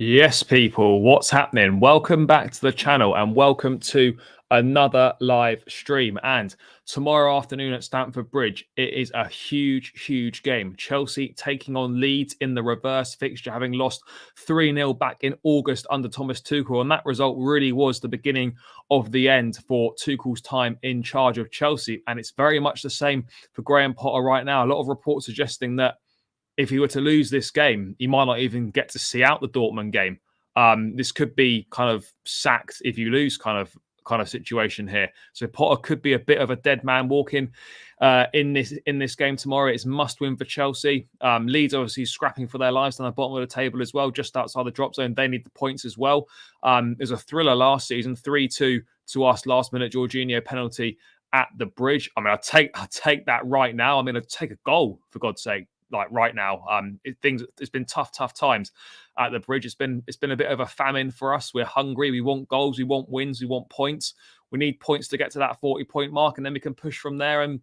Yes, people, what's happening? Welcome back to the channel and welcome to another live stream. And tomorrow afternoon at Stamford Bridge, it is a huge game. Chelsea taking on Leeds in the reverse fixture, having lost 3-0 back in August under Thomas Tuchel. And that result really was the beginning of the end for Tuchel's time in charge of Chelsea. And it's very much the same for Graham Potter right now. A lot of reports suggesting that if he were to lose this game, he might not even get to see out the Dortmund game. This could be kind of sacked if you lose kind of situation here. So Potter could be a bit of a dead man walking in this game tomorrow. It's must win for Chelsea. Leeds obviously scrapping for their lives on the bottom of the table as well, just outside the drop zone. They need the points as well. There's a thriller last season, 3-2 to us last minute Jorginho penalty at the Bridge. I mean, I'll take that right now. I mean, I'd take a goal for God's sake. Like right now, it's been tough times at the Bridge. It's been a bit of a famine for us. We're hungry. We want goals. We want wins. We want points. We need points to get to that 40-point mark, and then we can push from there and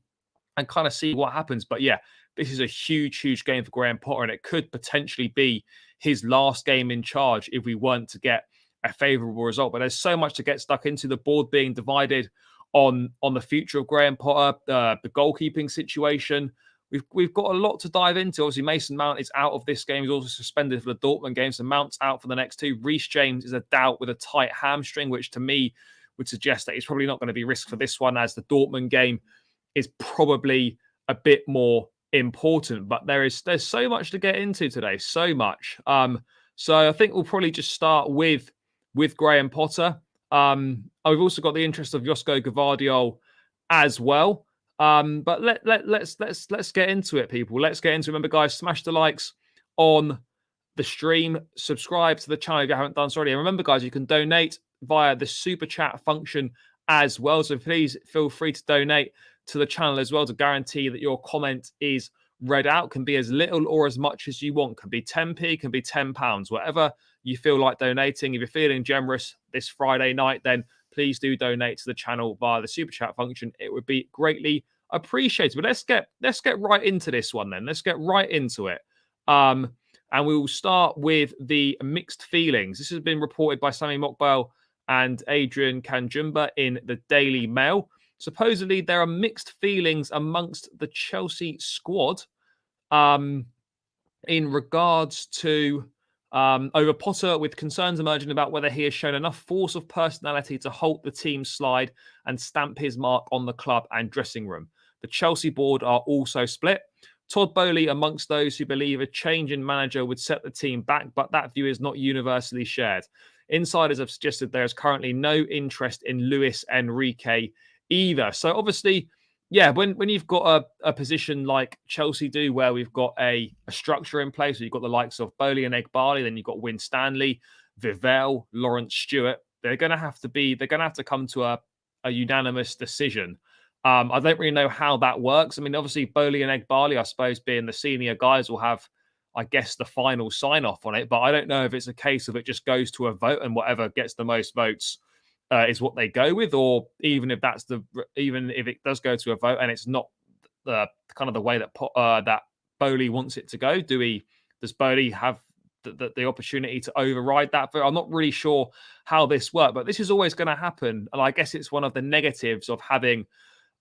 kind of see what happens. But yeah, this is a huge game for Graham Potter, and it could potentially be his last game in charge if we weren't to get a favourable result. But there's so much to get stuck into. The board being divided on the future of Graham Potter, the goalkeeping situation. We've got a lot to dive into. Obviously, Mason Mount is out of this game. He's also suspended for the Dortmund game. So Mount's out for the next two. Reece James is a doubt with a tight hamstring, which to me would suggest that he's probably not going to be risked for this one, as the Dortmund game is probably a bit more important. But there's so much to get into today. So much. So I think we'll probably just start with Graham Potter. We've also got the interest of Josko Gvardiol as well. But let's get into it, people. Let's get into it. Remember, guys, smash the likes on the stream. Subscribe to the channel if you haven't done so already. And remember, guys, you can donate via the super chat function as well. So please feel free to donate to the channel as well to guarantee that your comment is read out. Can be as little or as much as you want. Can be 10p, can be £10, whatever you feel like donating. If you're feeling generous this Friday night, then please do donate to the channel via the super chat function. It would be greatly appreciated. But let's get right into this one then. Let's get right into it. And we will start with the mixed feelings. This has been reported by Sami Mokbel and Adrian Kanjumba in the Daily Mail. Supposedly, there are mixed feelings amongst the Chelsea squad in regards to over Potter, with concerns emerging about whether he has shown enough force of personality to halt the team's slide and stamp his mark on the club and dressing room. The Chelsea board are also split. Todd Boehly amongst those who believe a change in manager would set the team back, but that view is not universally shared. Insiders have suggested there is currently no interest in Luis Enrique either. So obviously, yeah, when you've got a position like Chelsea do, where we've got a structure in place, so you've got the likes of Boehly and Eghbali, then you've got Winstanley, Vivell, Lawrence Stewart. They're going to have to come to a unanimous decision. I don't really know how that works. I mean, obviously, Boehly and Eghbali, I suppose, being the senior guys, will have, I guess, the final sign off on it. But I don't know if it's a case of it just goes to a vote and whatever gets the most votes is what they go with, or even if it does go to a vote and it's not the kind of the way that that Boehly wants it to go, does Boehly have the opportunity to override that vote? I'm not really sure how this works, but this is always going to happen, and I guess it's one of the negatives of having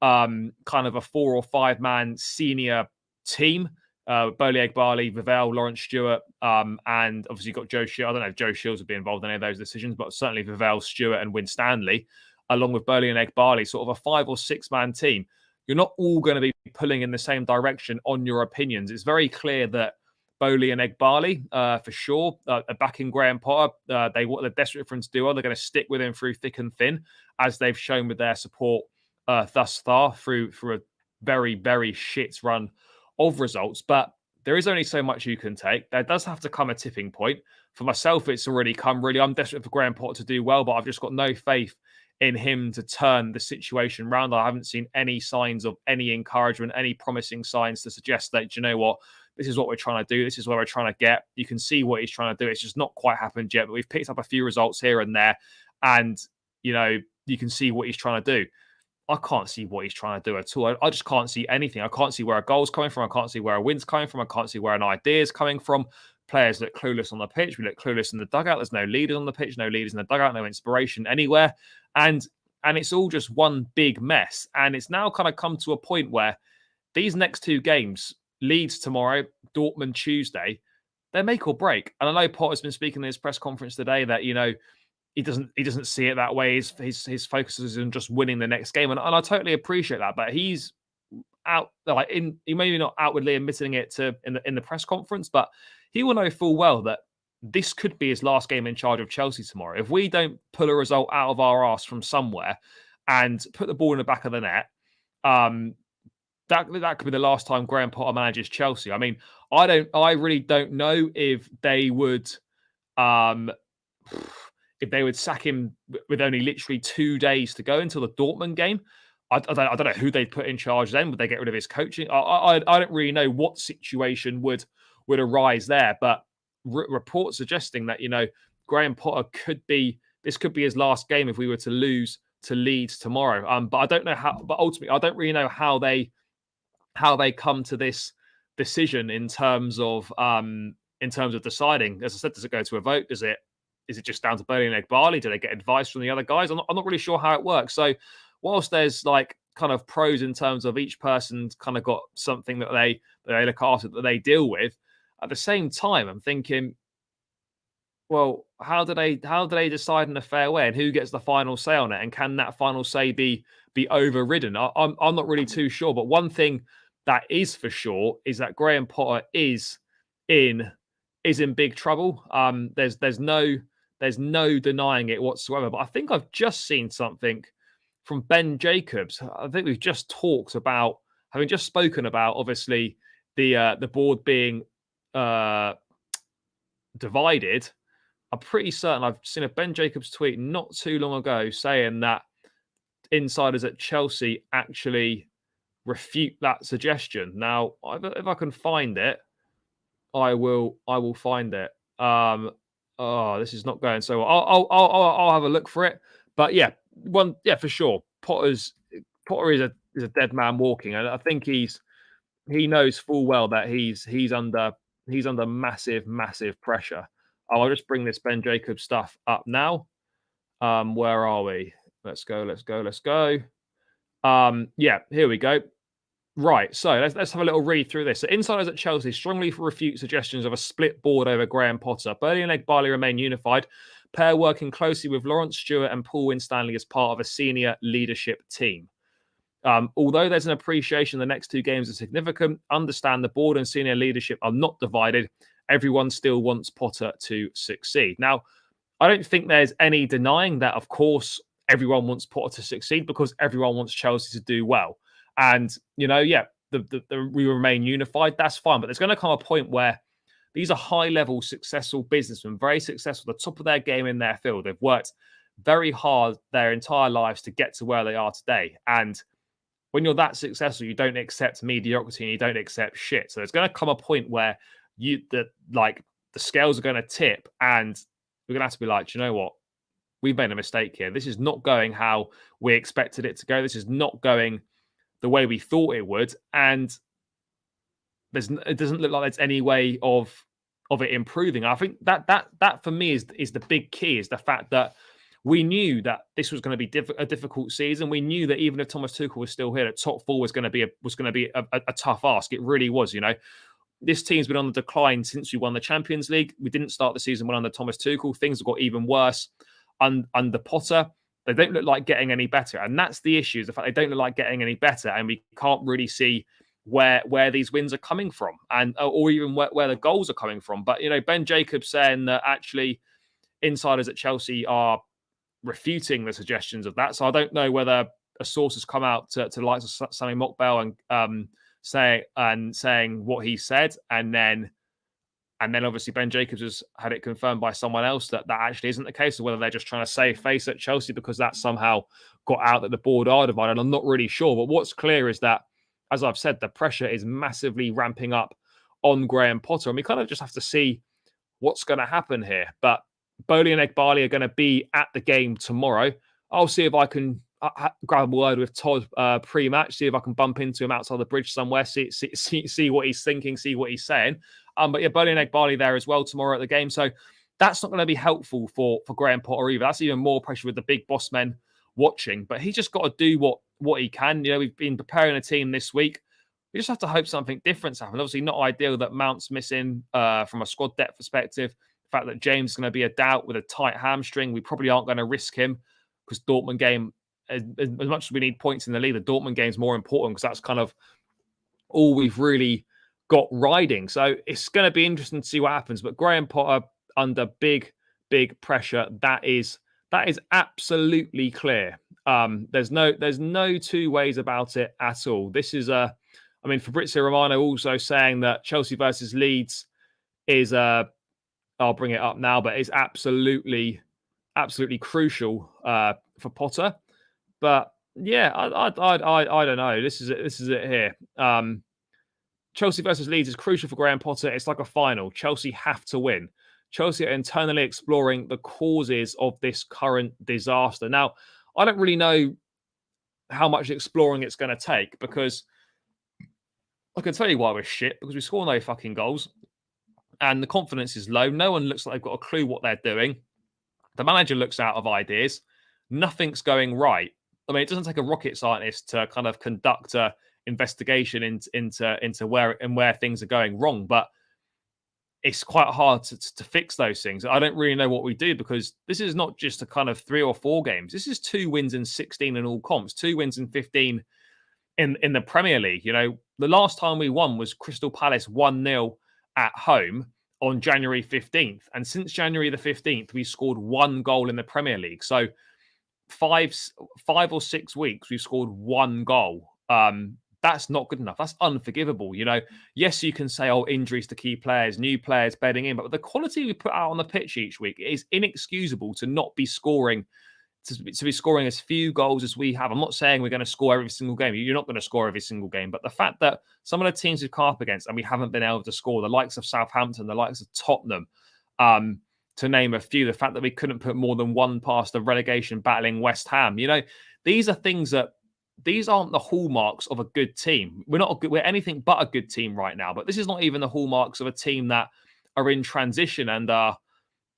kind of a 4 or 5 man senior team. Boehly, Eghbali, Vivell, Lawrence Stewart, and obviously you've got Joe Shields. I don't know if Joe Shields would be involved in any of those decisions, but certainly Vivell, Stewart, and Winstanley, along with Boehly and Eghbali, sort of a 5 or 6 man team. You're not all going to be pulling in the same direction on your opinions. It's very clear that Boehly and Eghbali, for sure, are backing Graham Potter. What they're desperate for him to do, they're going to stick with him through thick and thin, as they've shown with their support thus far through a very shit run of results. But there is only so much you can take. There does have to come a tipping point. For myself, it's already come, really. I'm desperate for Graham Potter to do well, but I've just got no faith in him to turn the situation around. I haven't seen any signs of any encouragement, any promising signs to suggest that, you know what, this is what we're trying to do. This is where we're trying to get. You can see what he's trying to do. It's just not quite happened yet, but we've picked up a few results here and there. And, you know, you can see what he's trying to do. I can't see what he's trying to do at all. I just can't see anything. I can't see where a goal's coming from. I can't see where a win's coming from. I can't see where an idea is coming from. players look clueless on the pitch. We look clueless in the dugout. There's no leaders on the pitch, no leaders in the dugout, no inspiration anywhere. And it's all just one big mess. And it's now kind of come to a point where these next two games, Leeds tomorrow, Dortmund Tuesday, they're make or break. And I know Potter's been speaking in his press conference today that, he doesn't see it that way. His focus is on just winning the next game. And I totally appreciate that. But he's out, he maybe not outwardly admitting it in the press conference, but he will know full well that this could be his last game in charge of Chelsea tomorrow. If we don't pull a result out of our arse from somewhere and put the ball in the back of the net, that could be the last time Graham Potter manages Chelsea. I mean, I really don't know if they would sack him with only literally 2 days to go until the Dortmund game. I don't know who they'd put in charge then. Would they get rid of his coaching? I don't really know what situation would arise there, but reports suggesting that Graham Potter could be his last game if we were to lose to Leeds tomorrow. But I don't know how. But ultimately, I don't really know how they come to this decision in terms of deciding. As I said, does it go to a vote? Is it just down to Burnley and Egbali? Do they get advice from the other guys? I'm not really sure how it works. So whilst there's kind of pros in terms of each person's kind of got something that they look after, that they deal with, at the same time, I'm thinking, well, how do they decide in a fair way, and who gets the final say on it, and can that final say be overridden? I'm not really too sure, but one thing that is for sure is that Graham Potter is in big trouble. There's no denying it whatsoever. But I think I've just seen something from Ben Jacobs. I think we've just talked about, having just spoken about, obviously the board being divided. I'm pretty certain I've seen a Ben Jacobs tweet not too long ago saying that insiders at Chelsea actually refute that suggestion. Now, if I can find it, I will find it. This is not going so well. I'll have a look for it. But yeah, for sure. Potter is a dead man walking, and I think he knows full well that he's under massive pressure. I'll just bring this Ben Jacobs stuff up now. Where are we? Let's go. Yeah, here we go. Right, so let's have a little read through this. So insiders at Chelsea strongly refute suggestions of a split board over Graham Potter. Burnley and Egbali remain unified, pair working closely with Lawrence Stewart and Paul Winstanley as part of a senior leadership team. Although there's an appreciation the next two games are significant, understand the board and senior leadership are not divided. Everyone still wants Potter to succeed. Now, I don't think there's any denying that, of course, everyone wants Potter to succeed because everyone wants Chelsea to do well. And, we remain unified. That's fine. But there's going to come a point where these are high-level, successful businessmen, very successful, at the top of their game in their field. They've worked very hard their entire lives to get to where they are today. And when you're that successful, you don't accept mediocrity and you don't accept shit. So there's going to come a point where the scales are going to tip, and we're going to have to be like, do you know what? We've made a mistake here. This is not going how we expected it to go. This is not going the way we thought it would, and it doesn't look like there's any way of it improving. I think that for me is the big key, is the fact that we knew that this was going to be a difficult season. We knew that even if Thomas Tuchel was still here, the top four was going to be a tough ask. It really was. This team's been on the decline since we won the Champions League. We didn't start the season well under Thomas Tuchel. Things have got even worse under Potter. They don't look like getting any better. And that's the issue, is the fact they don't look like getting any better. And we can't really see where these wins are coming from, or even where the goals are coming from. But, Ben Jacobs saying that actually insiders at Chelsea are refuting the suggestions of that. So I don't know whether a source has come out to the likes of Sammy Mockbell and saying what he said, and then obviously Ben Jacobs has had it confirmed by someone else that actually isn't the case, or whether they're just trying to save face at Chelsea because that somehow got out that the board are divided. I'm not really sure. But what's clear is that, as I've said, the pressure is massively ramping up on Graham Potter. And we kind of just have to see what's going to happen here. But Bowley and Egbali are going to be at the game tomorrow. I'll see if I can grab a word with Todd pre-match, see if I can bump into him outside the bridge somewhere, see what he's thinking, see what he's saying. But yeah, Burnley and Egg Barley there as well tomorrow at the game. So that's not going to be helpful for Graham Potter either. That's even more pressure with the big boss men watching. But he's just got to do what he can. We've been preparing a team this week. We just have to hope something different's happened. Obviously, not ideal that Mount's missing from a squad depth perspective. The fact that James is going to be a doubt with a tight hamstring, we probably aren't going to risk him because Dortmund game, as much as we need points in the league, the Dortmund game is more important because that's kind of all we've really got riding. So it's going to be interesting to see what happens. But Graham Potter under big pressure, that is absolutely clear. There's no two ways about it at all. This is Fabrizio Romano also saying that Chelsea versus Leeds is I'll bring it up now, but it's absolutely crucial for Potter. But yeah, I don't know. This is it here. Chelsea versus Leeds is crucial for Graham Potter. It's like a final. Chelsea have to win. Chelsea are internally exploring the causes of this current disaster. Now, I don't really know how much exploring it's going to take because I can tell you why we're shit, because we score no fucking goals and the confidence is low. No one looks like they've got a clue what they're doing. The manager looks out of ideas. Nothing's going right. I mean, it doesn't take a rocket scientist to kind of conduct a investigation into where things are going wrong, but it's quite hard to fix those things. I don't really know what we do because this is not just a kind of 3 or 4 games. This is 2 wins in 16 in all comps, 2 wins in 15 in the Premier League. The last time we won was Crystal Palace 1-0 at home on January 15th. And since January the 15th, we scored 1 goal in the Premier League. So 5 or 6 weeks, we've scored 1 goal. That's not good enough. That's unforgivable. Yes, you can say, injuries to key players, new players bedding in, but the quality we put out on the pitch each week is inexcusable to not be scoring, to be scoring as few goals as we have. I'm not saying we're going to score every single game. You're not going to score every single game, but the fact that some of the teams we've come up against and we haven't been able to score, the likes of Southampton, the likes of Tottenham, to name a few, the fact that we couldn't put more than 1 past the relegation battling West Ham, these are things that these aren't the hallmarks of a good team. We're anything but a good team right now. But this is not even the hallmarks of a team that are in transition and are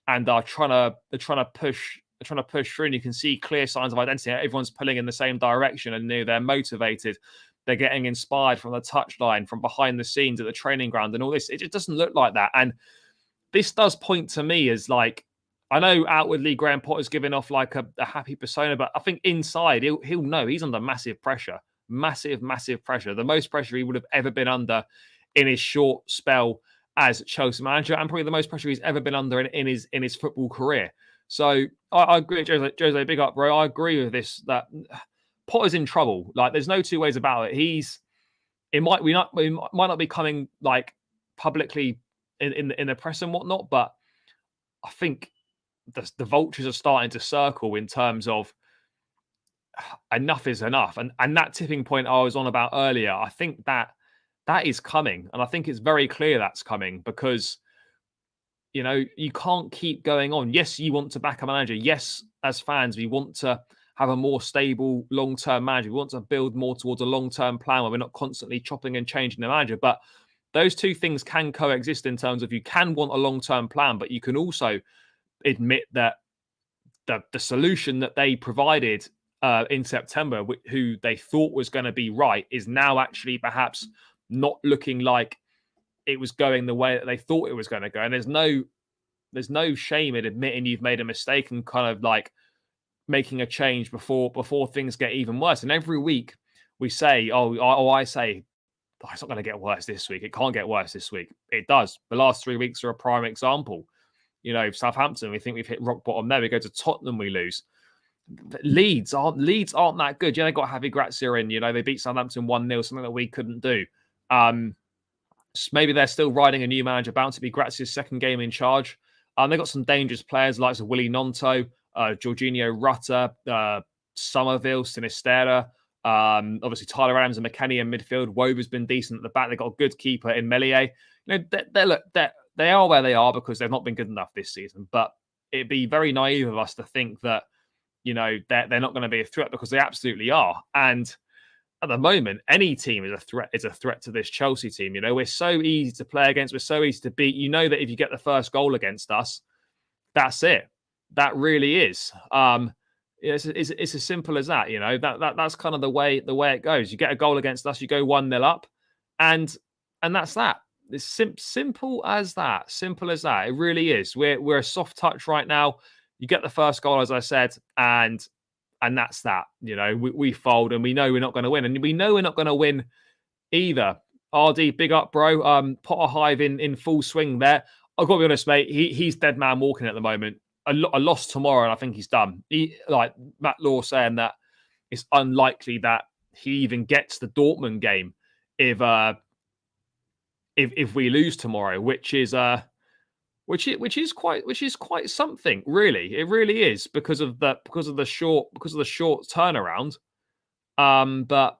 trying to push through. And you can see clear signs of identity. Everyone's pulling in the same direction, and they're motivated. They're getting inspired from the touchline, from behind the scenes at the training ground, and all this. It just doesn't look like that. And this does point to me as like, I know outwardly Graham Potter's giving off like a happy persona, but I think inside he'll know he's under massive pressure, massive pressure, the most pressure he would have ever been under in his short spell as Chelsea manager, and probably the most pressure he's ever been under in his football career. So I agree, Jose, big up, bro. I agree with this, that Potter's in trouble. Like, there's no two ways about it. It might not be coming like publicly in the press and whatnot, but I think the vultures are starting to circle in terms of enough is enough. And that tipping point I was on about earlier, I think that is coming. And I think it's very clear that's coming because, you can't keep going on. Yes, you want to back a manager. Yes, as fans, we want to have a more stable long-term manager. We want to build more towards a long-term plan where we're not constantly chopping and changing the manager. But those two things can coexist in terms of you can want a long-term plan, but you can also admit that the solution that they provided in September, who they thought was going to be right, is now actually perhaps not looking like it was going the way that they thought it was going to go. And there's no shame in admitting you've made a mistake and kind of like making a change before things get even worse. And every week we say, I say, it's not going to get worse this week. It can't get worse this week. It does. The last 3 weeks are a prime example. Southampton, we think we've hit rock bottom there. We go to Tottenham, we lose. Leeds aren't that good. They got Javi Gracia in. They beat Southampton 1-0, something that we couldn't do. Maybe they're still riding a new manager, bound to be Gracia's second game in charge. They got some dangerous players, like Willy Nonto, Jorginho Rutter, Somerville, Sinisterra. Obviously, Tyler Adams and McKennie in midfield. Wover's been decent at the back. They've got a good keeper in Meslier. They are where they are because they've not been good enough this season. But it'd be very naive of us to think that, they're not going to be a threat, because they absolutely are. And at the moment, any team is a threat. Is a threat to this Chelsea team. You know, we're so easy to play against. We're so easy to beat. You know that if you get the first goal against us, that's it. That really is. It's as simple as that. You know that's kind of the way it goes. You get a goal against us, you go 1-0 up, and that's that. It's simple as that. Simple as that. It really is. We're a soft touch right now. You get the first goal, as I said, and that's that. You know, we fold, and we know we're not going to win, and we know we're not going to win either. RD, big up, bro. Potter Hive in full swing there. I've got to be honest, mate. He's dead man walking at the moment. A loss tomorrow, and I think he's done. Like Matt Law saying that it's unlikely that he even gets the Dortmund game if we lose tomorrow, which is quite something, really. It really is because of the short turnaround. But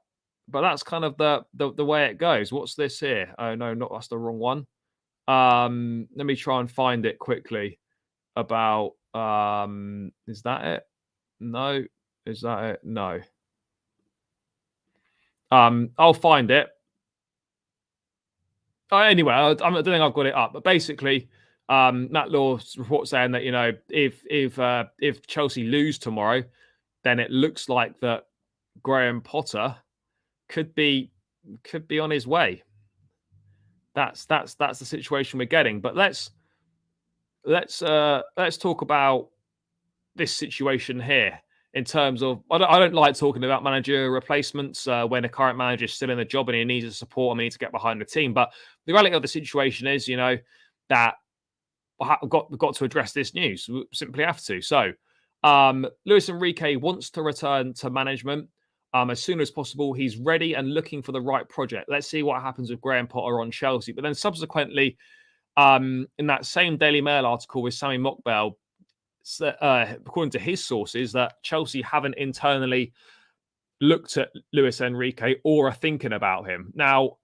that's kind of the way it goes. What's this here? Oh no, that's the wrong one. Let me try and find it quickly. About is that it? No. Is that it? No. I'll find it. Oh, anyway, I don't think I've got it up, but basically, Matt Law's report saying that, you know, if Chelsea lose tomorrow, then it looks like that Graham Potter could be on his way. That's the situation we're getting. But let's talk about this situation here in terms of I don't like talking about manager replacements when a current manager is still in the job and he needs the support and we need to get behind the team. But the reality of the situation is, you know, that we've got to address this news. We simply have to. So Luis Enrique wants to return to management as soon as possible. He's ready and looking for the right project. Let's see what happens with Graham Potter on Chelsea. But then subsequently, in that same Daily Mail article with Sami Mokbel, according to his sources, that Chelsea haven't internally looked at Luis Enrique or are thinking about him. Now,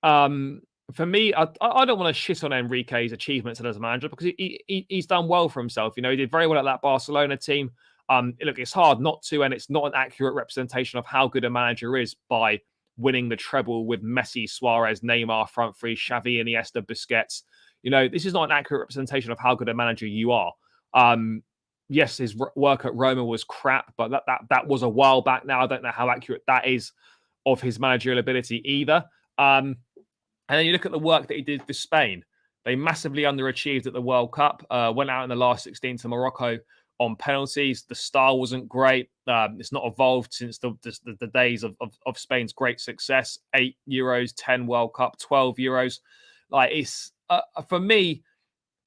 for me, I don't want to shit on Enrique's achievements as a manager because he's done well for himself. You know, he did very well at that Barcelona team. Look, it's hard not to, and it's not an accurate representation of how good a manager is by winning the treble with Messi, Suarez, Neymar, front three, Xavi, Iniesta, Busquets. You know, this is not an accurate representation of how good a manager you are. Yes, his work at Roma was crap, but that was a while back now. I don't know how accurate that is of his managerial ability either. And then you look at the work that he did for Spain. They massively underachieved at the World Cup, went out in the last 16 to Morocco on penalties. The style wasn't great. It's not evolved since the days of Spain's great success. 8 Euros, 10 World Cup, 12 Euros. Like, it's for me,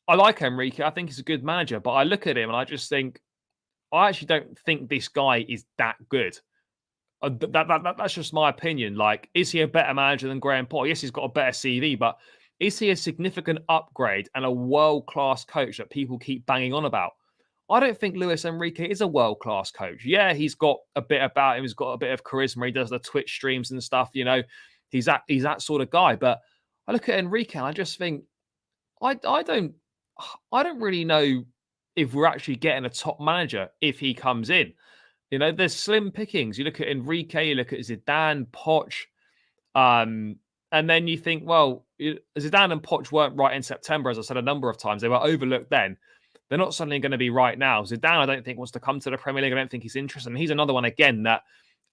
I like Enrique. I think he's a good manager, but I look at him and I just think, I actually don't think this guy is that good. That's just my opinion. Like, is he a better manager than Graham Potter? Yes, he's got a better CV, but is he a significant upgrade and a world-class coach that people keep banging on about? I don't think Luis Enrique is a world-class coach. Yeah, he's got a bit about him. He's got a bit of charisma. He does the Twitch streams and stuff. You know, he's that sort of guy. But I look at Enrique and I just think, I don't really know if we're actually getting a top manager if he comes in. You know, there's slim pickings. You look at Enrique, you look at Zidane, Poch, and then you think, well, Zidane and Poch weren't right in September, as I said a number of times. They were overlooked then. They're not suddenly going to be right now. Zidane, I don't think, wants to come to the Premier League. I don't think he's interested. And he's another one, again, that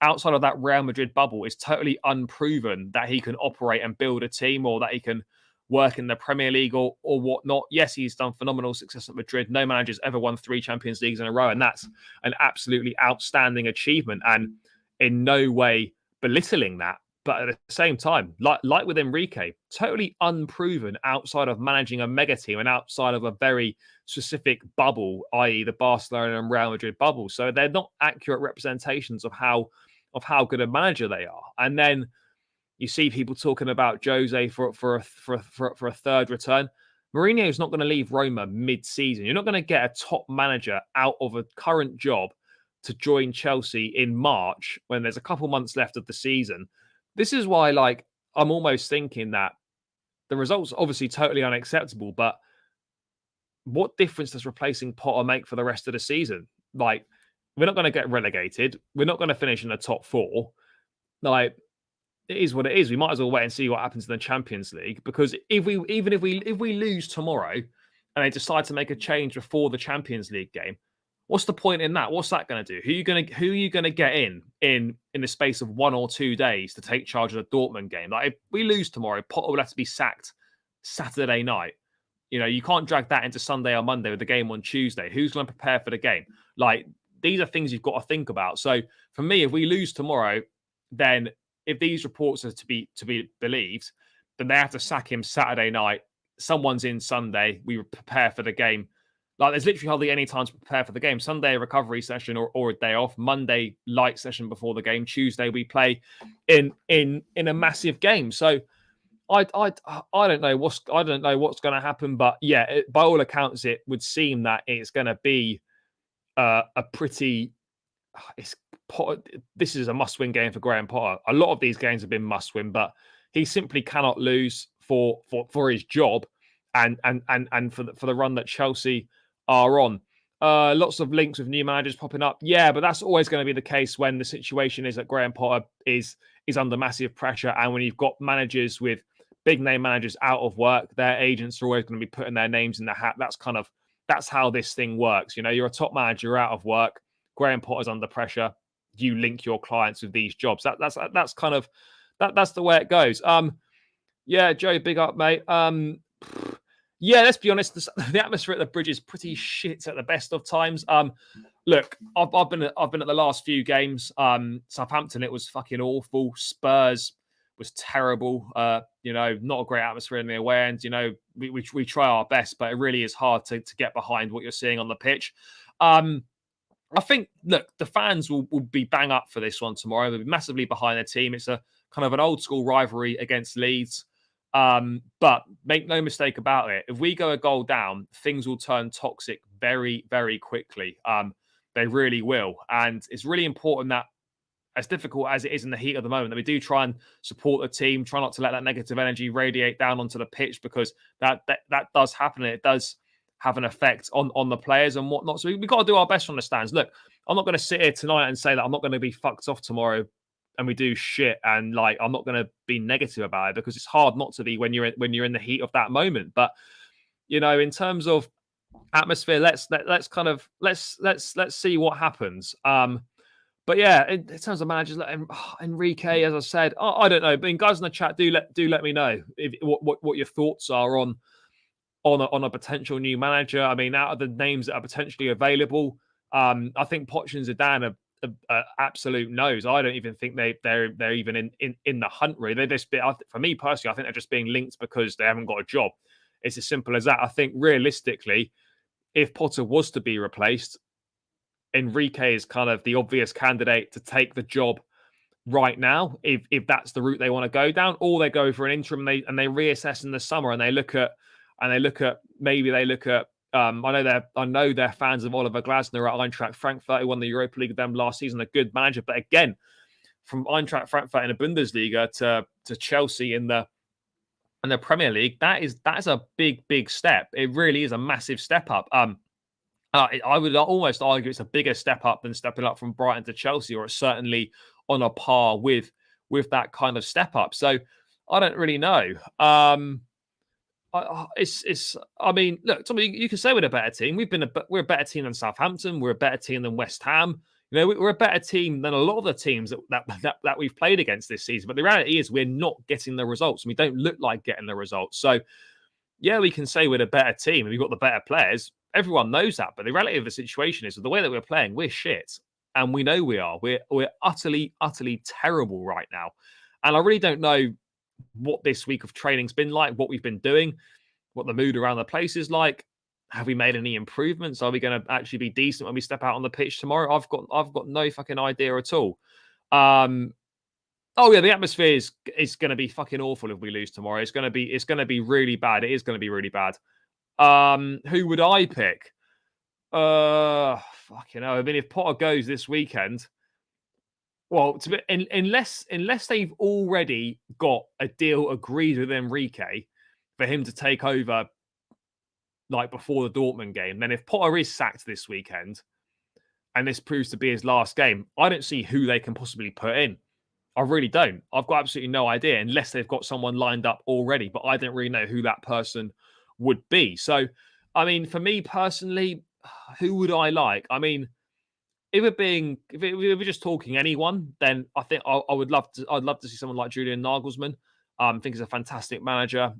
outside of that Real Madrid bubble is totally unproven that he can operate and build a team or that he can work in the Premier League or whatnot. Yes, he's done phenomenal success at Madrid. No manager's ever won 3 Champions Leagues in a row, and that's an absolutely outstanding achievement, and in no way belittling that. But at the same time, like with Enrique, totally unproven outside of managing a mega team and outside of a very specific bubble, i.e. the Barcelona and Real Madrid bubble. So they're not accurate representations of how good a manager they are. And then you see people talking about Jose for a third return. Mourinho is not going to leave Roma mid-season. You're not going to get a top manager out of a current job to join Chelsea in March when there's a couple months left of the season. This is why, like, I'm almost thinking that the results are obviously totally unacceptable, but what difference does replacing Potter make for the rest of the season? Like, we're not going to get relegated. We're not going to finish in the top 4. like, it is what it is. We might as well wait and see what happens in the Champions League, because if we lose tomorrow and they decide to make a change before the Champions League game, what's the point in that? What's that going to do? Who are you going to get in the space of 1 or 2 days to take charge of the Dortmund game? Like, if we lose tomorrow, Potter will have to be sacked Saturday night. You know, you can't drag that into Sunday or Monday with the game on Tuesday. Who's going to prepare for the game? Like, these are things you've got to think about. So for me, if we lose tomorrow, then if these reports are to be believed, then they have to sack him Saturday night. Someone's in Sunday. We prepare for the game. Like, there's literally hardly any time to prepare for the game. Sunday, a recovery session or a day off. Monday, light session before the game. Tuesday, we play in a massive game. So I don't know what's going to happen, but yeah, by all accounts, it would seem that it's going to be a pretty. This is a must-win game for Graham Potter. A lot of these games have been must-win, but he simply cannot lose for his job and for the run that Chelsea are on. Lots of links with new managers popping up. Yeah, but that's always going to be the case when the situation is that Graham Potter is under massive pressure, and when you've got managers with big name managers out of work, their agents are always going to be putting their names in the hat. That's how this thing works. You know, you're a top manager, you're out of work. Graham Potter's under pressure. You link your clients with these jobs. That's the way it goes. Yeah, Joe, big up, mate. Yeah, let's be honest. The atmosphere at the Bridge is pretty shit at the best of times. Look, I've been at the last few games. Southampton, it was fucking awful. Spurs was terrible. You know, not a great atmosphere in the away end. You know, we try our best, but it really is hard to get behind what you're seeing on the pitch. I think, look, the fans will be bang up for this one tomorrow. They'll be massively behind their team. It's a kind of an old school rivalry against Leeds. But make no mistake about it. If we go a goal down, things will turn toxic very, very quickly. They really will. And it's really important that, as difficult as it is in the heat of the moment, that we do try and support the team, try not to let that negative energy radiate down onto the pitch, because that does happen. And it does have an effect on the players and whatnot. So we've got to do our best from the stands. Look, I'm not going to sit here tonight and say that I'm not going to be fucked off tomorrow and we do shit, and like, I'm not going to be negative about it, because it's hard not to be when you're in the heat of that moment. But you know, in terms of atmosphere, let's see what happens. But yeah, in terms of managers, like Enrique, as I said, I don't know. I mean, guys in the chat, do let me know what your thoughts are on a potential new manager. I mean, out of the names that are potentially available, I think Poch and Zidane are absolute no's. I don't even think they're even in the hunt. Really, they're just, for me personally, I think they're just being linked because they haven't got a job. It's as simple as that. I think realistically, if Potter was to be replaced, Enrique is kind of the obvious candidate to take the job right now, if that's the route they want to go down, or they go for an interim and they reassess in the summer and they look at I know they're fans of Oliver Glasner at Eintracht Frankfurt, who won the Europa League with them last season, a good manager. But again, from Eintracht Frankfurt in the Bundesliga to Chelsea in the Premier League, that is a big step. It really is a massive step up. I would almost argue it's a bigger step up than stepping up from Brighton to Chelsea, or it's certainly on a par with that kind of step up. So I don't really know. I mean, look, Tommy, you can say we're a better team. We're a better team than Southampton. We're a better team than West Ham. You know, we're a better team than a lot of the teams that we've played against this season. But the reality is, we're not getting the results, and we don't look like getting the results. So yeah, we can say we're a better team and we've got the better players. Everyone knows that. But the reality of the situation is, that the way that we're playing, we're shit. And we know we are. We're utterly terrible right now. And I really don't know what this week of training's been like, what we've been doing, what the mood around the place is like. Have we made any improvements? Are we going to actually be decent when we step out on the pitch tomorrow? I've got no fucking idea at all. Oh yeah, the atmosphere is going to be fucking awful if we lose tomorrow. It's going to be really bad. It is going to be really bad. Who would I pick? Fucking hell. I mean, if Potter goes this weekend, well, unless they've already got a deal agreed with Enrique for him to take over, like before the Dortmund game, then if Potter is sacked this weekend and this proves to be his last game, I don't see who they can possibly put in. I really don't. I've got absolutely no idea unless they've got someone lined up already, but I don't really know who that person would be. So, I mean, for me personally, who would I like? I mean, if we're just talking anyone, then I think I would love to. I'd love to see someone like Julian Nagelsmann. I think he's a fantastic manager.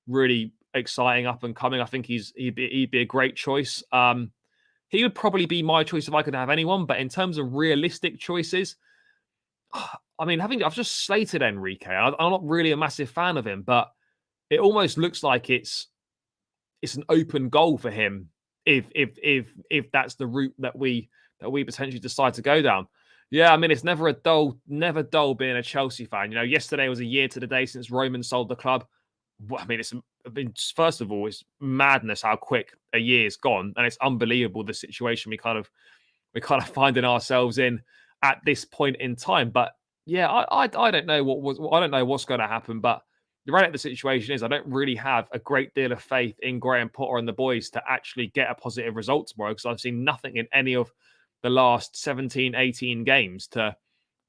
Really exciting, up and coming. I think he'd be a great choice. He would probably be my choice if I could have anyone. But in terms of realistic choices, I mean, I've just slated Enrique. I'm not really a massive fan of him, but it almost looks like it's an open goal for him if that's the route that we potentially decide to go down. Yeah, I mean it's never dull being a Chelsea fan. You know, yesterday was a year to the day since Roman sold the club. I mean, first of all, it's madness how quick a year's gone, and it's unbelievable the situation we kind of finding ourselves in at this point in time. But yeah, I don't know I don't know what's going to happen, but the reality of the situation is I don't really have a great deal of faith in Graham Potter and the boys to actually get a positive result tomorrow because I've seen nothing in any of the last 17, 18 games to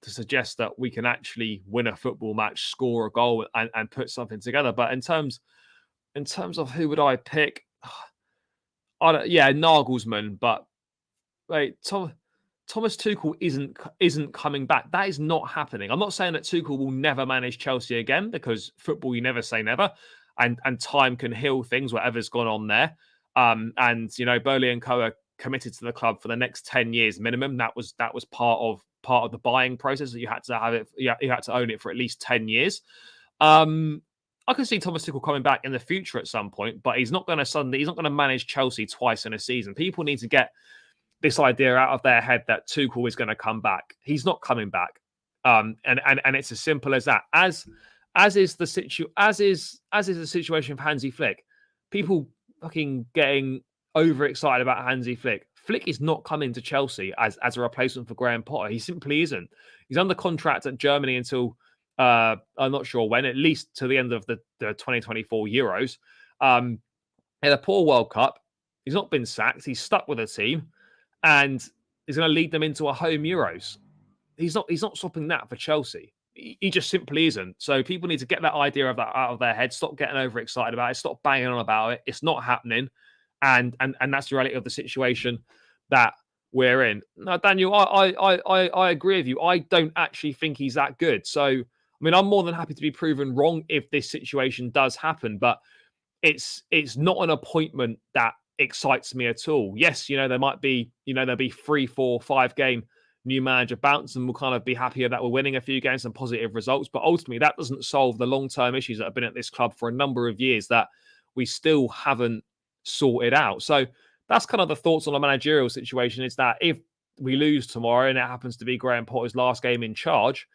suggest that we can actually win a football match, score a goal, and put something together. But in terms of who would I pick, yeah, Nagelsmann. But wait, Thomas Tuchel isn't coming back. That is not happening. I'm not saying that Tuchel will never manage Chelsea again because football, you never say never, and time can heal things, whatever's gone on there. And you know, Bowley and Co are committed to the club for the next 10 years minimum. That was part of the buying process that you had to have it. You had to own it for at least 10 years. I can see Thomas Tuchel coming back in the future at some point, but he's not going to manage Chelsea twice in a season. People need to get this idea out of their head that Tuchel is going to come back. He's not coming back. And it's as simple as that. As is the situation for Hansi Flick. People fucking getting overexcited about Hansi Flick. Flick is not coming to Chelsea as a replacement for Graham Potter. He simply isn't. He's under contract at Germany until I'm not sure when, at least to the end of the 2024 Euros. In a poor World Cup, he's not been sacked. He's stuck with a team. And he's going to lead them into a home Euros. He's not swapping that for Chelsea. He just simply isn't. So people need to get that idea of that out of their head. Stop getting overexcited about it. Stop banging on about it. It's not happening, and that's the reality of the situation that we're in. Now, Daniel, I agree with you. I don't actually think he's that good. So I mean, I'm more than happy to be proven wrong if this situation does happen, but it's not an appointment that excites me at all. Yes, you know, there might be, you know, there'll be 3, 4, 5 game new manager bounce and we'll kind of be happier that we're winning a few games and positive results. But ultimately, that doesn't solve the long-term issues that have been at this club for a number of years that we still haven't sorted out. So that's kind of the thoughts on the managerial situation, is that if we lose tomorrow and it happens to be Graham Potter's last game in charge,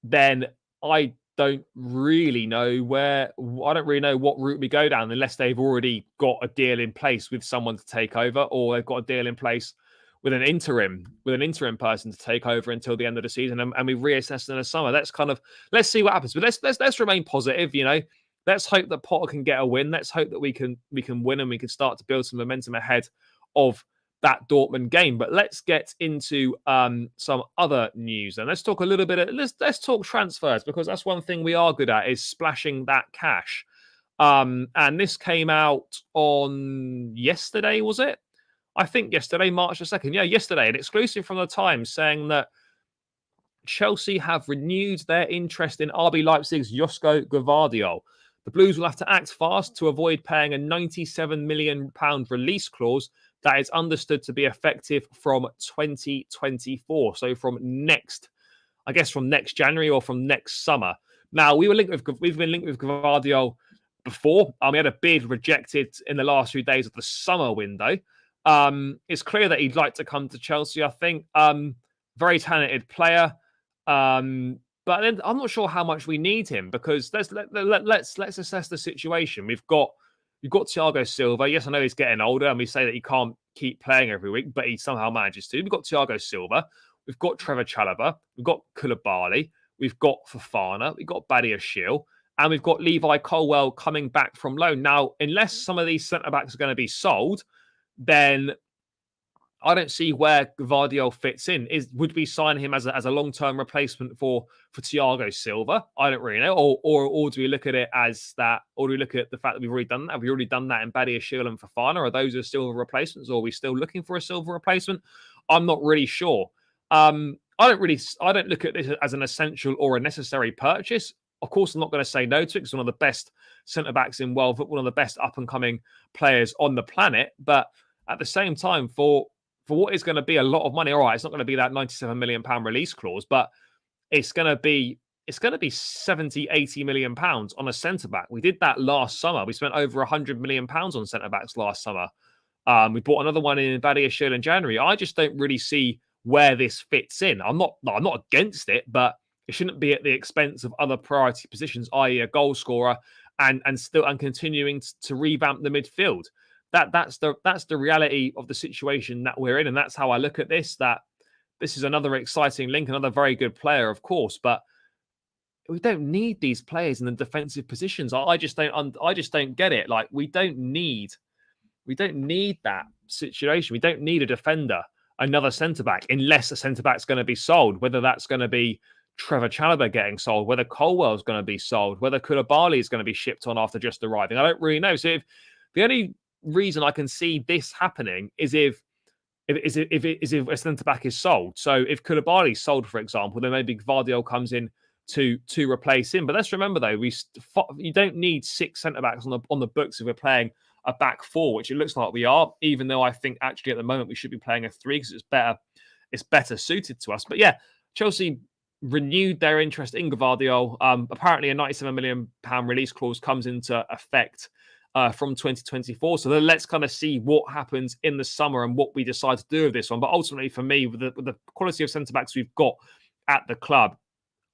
then I don't really know what route we go down unless they've already got a deal in place with someone to take over, or they've got a deal in place with an interim person to take over until the end of the season, and we reassess in the summer. Let's see what happens. But let's remain positive. You know, let's hope that Potter can get a win. Let's hope that we can win and we can start to build some momentum ahead of that Dortmund game. But let's get into some other news, and let's talk a little bit. Let's talk transfers, because that's one thing we are good at, is splashing that cash. And this came out on yesterday, was it? I think yesterday, March the 2nd. Yeah, yesterday, an exclusive from the Times saying that Chelsea have renewed their interest in RB Leipzig's Josko Gvardiol. The Blues will have to act fast to avoid paying a £97 million release clause that is understood to be effective from 2024. So from next January or from next summer. Now, we've been linked with Gvardiol before. We had a bid rejected in the last few days of the summer window. It's clear that he'd like to come to Chelsea, I think. Very talented player. But then I'm not sure how much we need him, because let's assess the situation. You've got Thiago Silva. Yes, I know he's getting older, and we say that he can't keep playing every week, but he somehow manages to. We've got Thiago Silva. We've got Trevor Chalobah. We've got Koulibaly. We've got Fofana. We've got Badiashile. And we've got Levi Colwill coming back from loan. Now, unless some of these centre-backs are going to be sold, then I don't see where Gvardiol fits in. Would we sign him as a long-term replacement for Thiago Silva? I don't really know. Or do we look at it as that, or do we look at the fact that we've already done that? Have we already done that in Badiashile and Fofana? Are those are silver replacements, or are we still looking for a silver replacement? I'm not really sure. I don't look at this as an essential or a necessary purchase. Of course, I'm not going to say no to it. It's one of the best centre backs in world football, one of the best up and coming players on the planet. But at the same time, for what is going to be a lot of money. All right, it's not going to be that 97 million pound release clause, but it's going to be 70, 80 million pounds on a centre back. We did that last summer. We spent over 100 million pounds on centre backs last summer. We bought another one in Badiashile in January. I just don't really see where this fits in. I'm not against it, but it shouldn't be at the expense of other priority positions, i.e., a goal scorer, and continuing to revamp the midfield. That's the reality of the situation that we're in, and that's how I look at this. That this is another exciting link, another very good player, of course, but we don't need these players in the defensive positions. I just don't get it. Like we don't need that situation. We don't need a defender, another centre back, unless a centre back's going to be sold. Whether that's going to be Trevor Chalobah getting sold, whether Colwell's going to be sold, whether Koulibaly is going to be shipped on after just arriving. I don't really know. So if the only reason I can see this happening is if a centre back is sold. So if Koulibaly is sold, for example, then maybe Gvardiol comes in to replace him. But let's remember though, you don't need 6 centre backs on the books if we're playing a back 4, which it looks like we are. Even though I think actually at the moment we should be playing a 3 because it's better suited to us. But yeah, Chelsea renewed their interest in Gvardiol. Apparently, a 97 million pound release clause comes into effect from 2024. So then let's kind of see what happens in the summer and what we decide to do with this one. But ultimately, for me, with the quality of centre backs we've got at the club,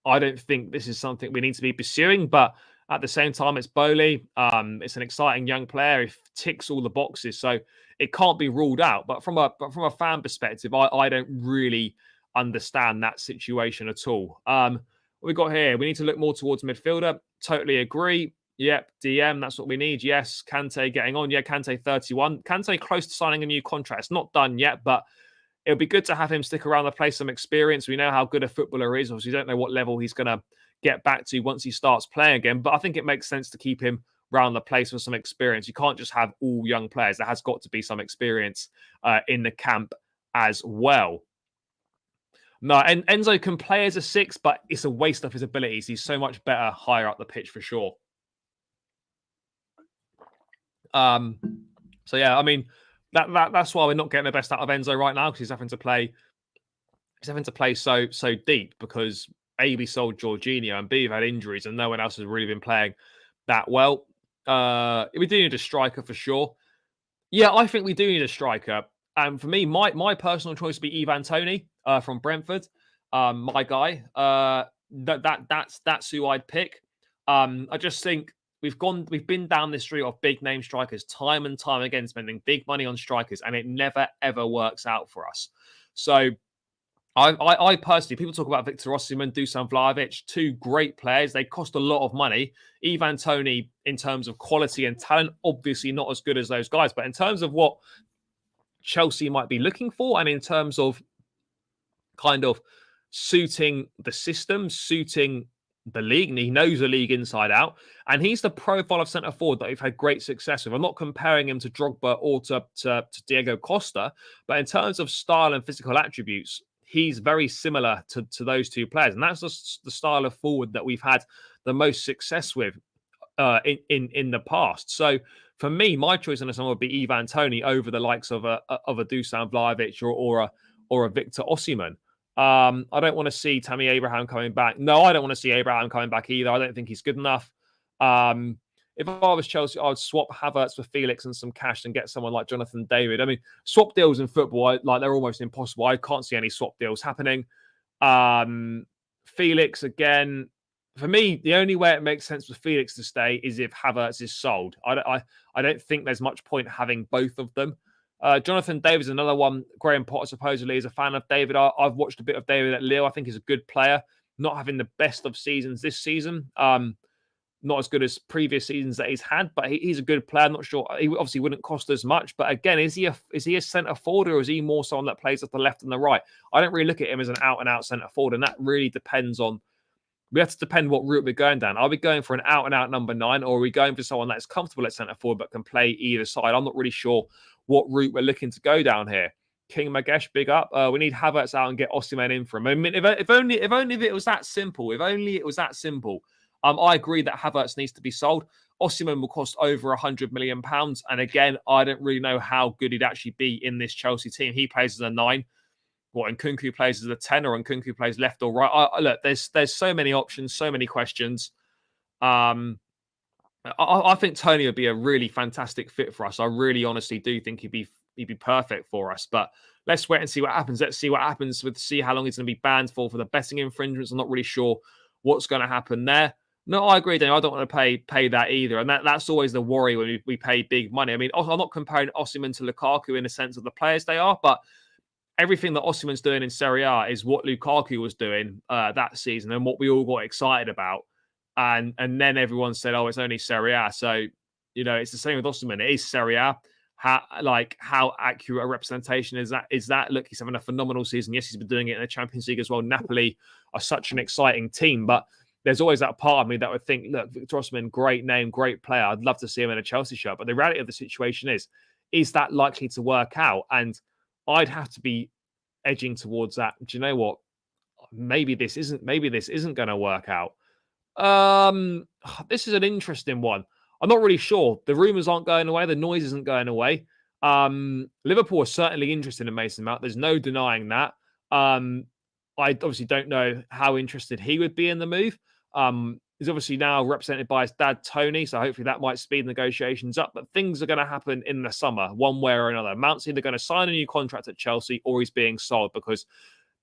I don't think this is something we need to be pursuing. But at the same time, it's Bowley. It's an exciting young player. He ticks all the boxes, so it can't be ruled out. But from a fan perspective, I don't really understand that situation at all. What we got here, we need to look more towards midfielder. Totally agree. Yep, DM, that's what we need. Yes, Kante getting on. Yeah, Kante 31. Kante close to signing a new contract. It's not done yet, but it would be good to have him stick around and play some experience. We know how good a footballer is. Obviously, we don't know what level he's going to get back to once he starts playing again. But I think it makes sense to keep him around the place for some experience. You can't just have all young players. There has got to be some experience in the camp as well. No, and Enzo can play as a 6, but it's a waste of his abilities. He's so much better higher up the pitch for sure. So yeah, I mean that's why we're not getting the best out of Enzo right now, because he's having to play so deep because A, we sold Jorginho, and B, we've had injuries and no one else has really been playing that well. We do need a striker for sure. Yeah, I think we do need a striker. And for me, my personal choice would be Ivan Toney from Brentford. My guy. That's who I'd pick. I just think we've been down this route of big name strikers time and time again, spending big money on strikers, and it never ever works out for us. So I personally, people talk about Victor Osimhen, Dusan Vlahovic, 2 great players. They cost a lot of money. Ivan Toney, in terms of quality and talent, obviously not as good as those guys, but in terms of what Chelsea might be looking for, and in terms of kind of suiting the system, suiting the league, and he knows the league inside out, and he's the profile of centre forward that we've had great success with. I'm not comparing him to Drogba or to Diego Costa, but in terms of style and physical attributes, he's very similar to those 2 players, and that's the style of forward that we've had the most success with in the past. So for me, my choice on this one would be Ivan Toney over the likes of a Dusan Vlahovic or a Victor Osimhen. I don't want to see Tammy Abraham coming back. No, I don't want to see Abraham coming back either. I don't think he's good enough. If I was Chelsea, I would swap Havertz for Felix and some cash and get someone like Jonathan David. I mean, swap deals in football, they're almost impossible. I can't see any swap deals happening. Felix, again, for me, the only way it makes sense for Felix to stay is if Havertz is sold. I don't think there's much point having both of them. Jonathan David is another one. Graham Potter supposedly is a fan of David. I've watched a bit of David at Lille. I think he's a good player. Not having the best of seasons this season. not as good as previous seasons that he's had, but he's a good player. I'm not sure. He obviously wouldn't cost as much. But again, is he a centre forward, or is he more someone that plays at the left and the right? I don't really look at him as an out-and-out centre forward, and that really depends on. We have to depend what route we're going down. Are we going for an out-and-out number 9, or are we going for someone that's comfortable at centre forward but can play either side? I'm not really sure what route we're looking to go down here. King Magesh, big up. We need Havertz out and get Osimhen in for him. I mean, if only it was that simple. If only it was that simple. I agree that Havertz needs to be sold. Osimhen will cost over £100 million. And again, I don't really know how good he'd actually be in this Chelsea team. He plays as a 9. What, Nkunku plays as a 10, or Nkunku plays left or right? Look, there's so many options, so many questions. I think Tony would be a really fantastic fit for us. I really honestly do think he'd be perfect for us. But let's wait and see what happens. Let's see what happens see how long he's going to be banned for the betting infringements. I'm not really sure what's going to happen there. No, I agree, Daniel. I don't want to pay that either. And that's always the worry when we pay big money. I mean, I'm not comparing Osimhen to Lukaku in the sense of the players they are, but everything that Osimhen's doing in Serie A is what Lukaku was doing that season and what we all got excited about. And then everyone said, oh, it's only Serie A. So, it's the same with Osimhen. It is Serie A. How accurate a representation is that? Look, he's having a phenomenal season. Yes, he's been doing it in the Champions League as well. Napoli are such an exciting team, but there's always that part of me that would think, look, Victor Osimhen, great name, great player. I'd love to see him in a Chelsea shirt. But the reality of the situation is that likely to work out? And I'd have to be edging towards that. Do you know what? Maybe this isn't going to work out. This is an interesting one. I'm not really sure. The rumours aren't going away. The noise isn't going away. Liverpool are certainly interested in Mason Mount. There's no denying that. I obviously don't know how interested he would be in the move. He's obviously now represented by his dad, Tony, so hopefully that might speed negotiations up. But things are going to happen in the summer, one way or another. Mount's either going to sign a new contract at Chelsea or he's being sold because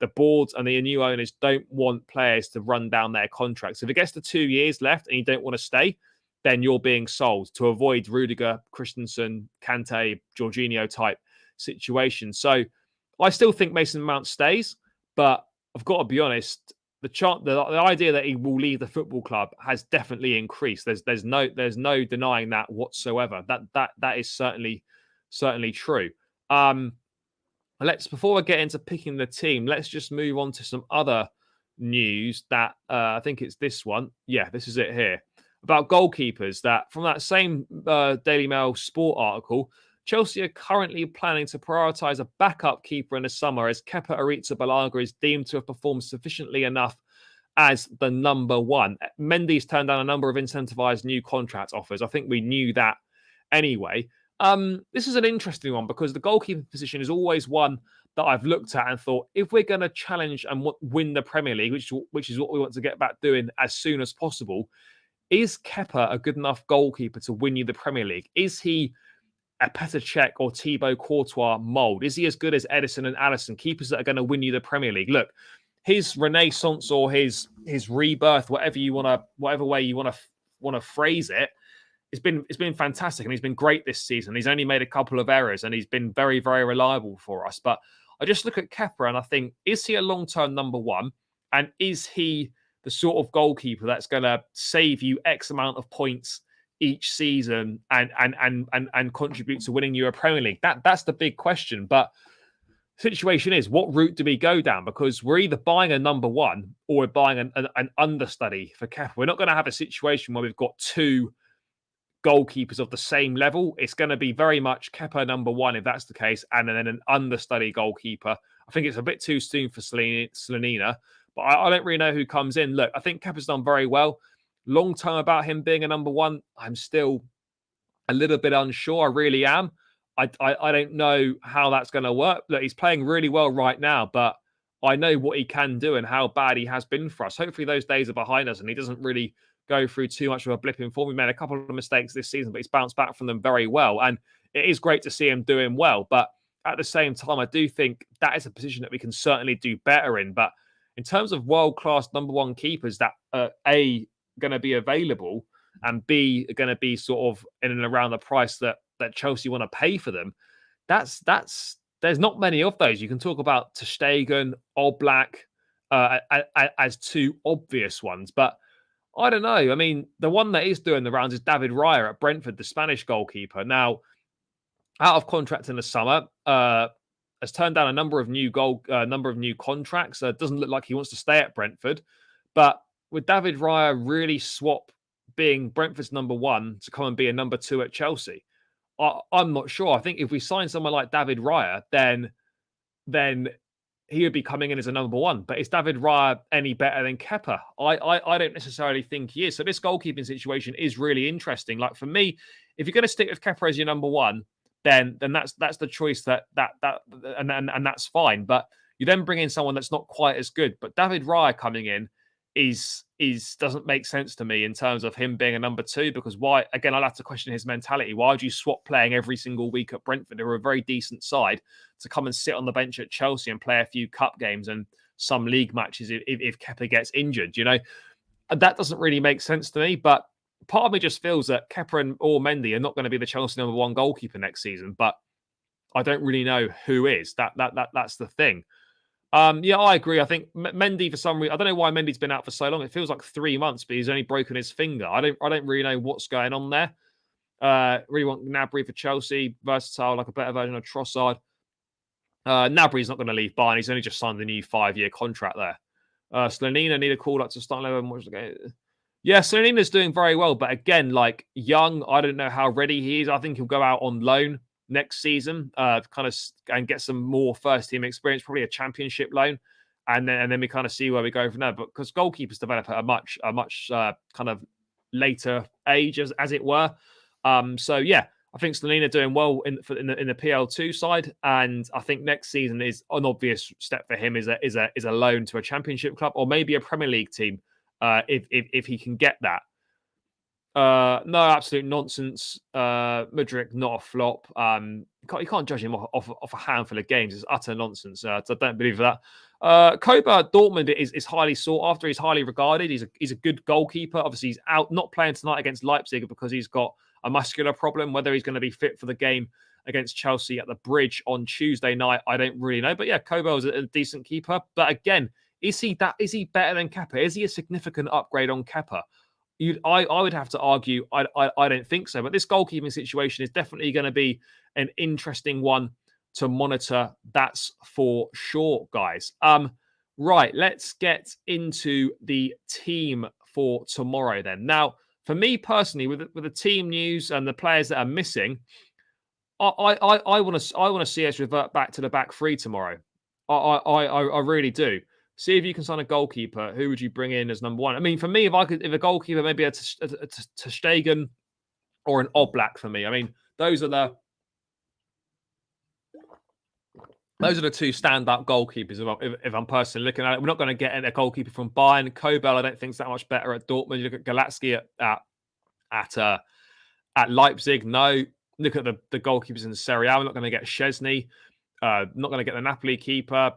the boards and the new owners don't want players to run down their contracts. If it gets to 2 years left and you don't want to stay, then you're being sold to avoid Rudiger, Christensen, Kante, Jorginho type situation. So I still think Mason Mount stays, but I've got to be honest, the idea that he will leave the football club has definitely increased. There's no denying that whatsoever. That is certainly true. Before I get into picking the team, let's just move on to some other news that I think it's this one. Yeah, this is it here. About goalkeepers, that from that same Daily Mail Sport article, Chelsea are currently planning to prioritise a backup keeper in the summer as Kepa Arrizabalaga is deemed to have performed sufficiently enough as the number 1. Mendy's turned down a number of incentivised new contract offers. I think we knew that anyway. This is an interesting one because the goalkeeper position is always one that I've looked at and thought, if we're going to challenge and win the Premier League, which is what we want to get back doing as soon as possible, is Kepa a good enough goalkeeper to win you the Premier League? Is he a Petr Cech or Thibaut Courtois mould? Is he as good as Edison and Alisson, keepers that are going to win you the Premier League? Look, his renaissance or his rebirth, whatever way you want to phrase it, it's been fantastic and he's been great this season. He's only made a couple of errors and he's been very, very reliable for us. But I just look at Kepa and I think, is he a long-term number 1? And is he the sort of goalkeeper that's going to save you X amount of points each season and contribute to winning you a Premier League? That's the big question. But the situation is, what route do we go down? Because we're either buying a number 1 or we're buying an understudy for Kepa. We're not going to have a situation where we've got 2 goalkeepers of the same level. It's going to be very much Kepa number 1 if that's the case, and then an understudy goalkeeper. I think it's a bit too soon for Slonina, but I don't really know who comes in. Look, I think Kepa's done very well. Long term about him being a number 1, I'm still a little bit unsure. I really am. I don't know how that's going to work. Look, he's playing really well right now, but I know what he can do and how bad he has been for us. Hopefully those days are behind us and he doesn't really go through too much of a blip in form. We made a couple of mistakes this season, but he's bounced back from them very well. And it is great to see him doing well. But at the same time, I do think that is a position that we can certainly do better in. But in terms of world-class number 1 keepers that are A, going to be available and B, are going to be sort of in and around the price that Chelsea want to pay for them, there's not many of those. You can talk about Ter Stegen, Oblak as 2 obvious ones, but I don't know. I mean, the one that is doing the rounds is David Raya at Brentford, the Spanish goalkeeper. Now, out of contract in the summer, has turned down a number of new contracts. Doesn't look like he wants to stay at Brentford. But would David Raya really swap being Brentford's number one to come and be a number two at Chelsea? I'm not sure. I think if we sign someone like David Raya, then he would be coming in as a number one. But is David Raya any better than Kepa? I don't necessarily think he is. So this goalkeeping situation is really interesting. Like for me, if you're going to stick with Kepa as your number one, then that's the choice and that's fine. But you then bring in someone that's not quite as good. But David Raya coming in is doesn't make sense to me in terms of him being a number two, because why, again, I'll have to question his mentality. Why would you swap playing every single week at Brentford, who are a very decent side, to come and sit on the bench at Chelsea and play a few cup games and some league matches if Kepa gets injured? You know, that doesn't really make sense to me. But part of me just feels that Kepa or Mendy are not going to be the Chelsea number one goalkeeper next season. But I don't really know who is. That's the thing. Yeah, I agree. I think Mendy, for some reason, I don't know why Mendy's been out for so long. It feels like 3 months, but he's only broken his finger. I don't really know what's going on there. Really want Gnabry for Chelsea, versatile, like a better version of Trossard. Gnabry's not going to leave Bayern. He's only just signed the new 5-year contract there. Slonina need a call up to start level. Yeah, Slonina's doing very well, but again, like young, I don't know how ready he is. I think he'll go out on loan next season, and get some more first team experience, probably a championship loan, and then we kind of see where we go from there. But because goalkeepers develop at a much kind of later age, as it were. So yeah, I think Slonina doing well in the PL2 side, and I think next season is an obvious step for him is a loan to a championship club or maybe a Premier League team, if he can get that. No, absolute nonsense. Mudryk, not a flop. You can't judge him off a handful of games. It's utter nonsense. So I don't believe that. Koba Dortmund is highly sought after. He's highly regarded. He's a good goalkeeper. Obviously, he's out not playing tonight against Leipzig because he's got a muscular problem. Whether he's going to be fit for the game against Chelsea at the Bridge on Tuesday night, I don't really know. But yeah, Koba is a decent keeper. But again, is he better than Kepa? Is he a significant upgrade on Kepa? I would have to argue I don't think so. But this goalkeeping situation is definitely going to be an interesting one to monitor. That's for sure, guys. Right, let's get into the team for tomorrow then. Now, for me personally, with the team news and the players that are missing, I want to see us revert back to the back three tomorrow. I really do. See if you can sign a goalkeeper. Who would you bring in as number one? I mean, for me, if a goalkeeper, maybe a Ter Stegen or an Oblak for me. I mean, those are the two stand-up goalkeepers. If I'm personally looking at it, we're not going to get a goalkeeper from Bayern. Kobel, I don't think is that much better at Dortmund. You look at Galatsky at Leipzig. No, look at the goalkeepers in the Serie A. We're not going to get Szczesny. Not going to get the Napoli keeper.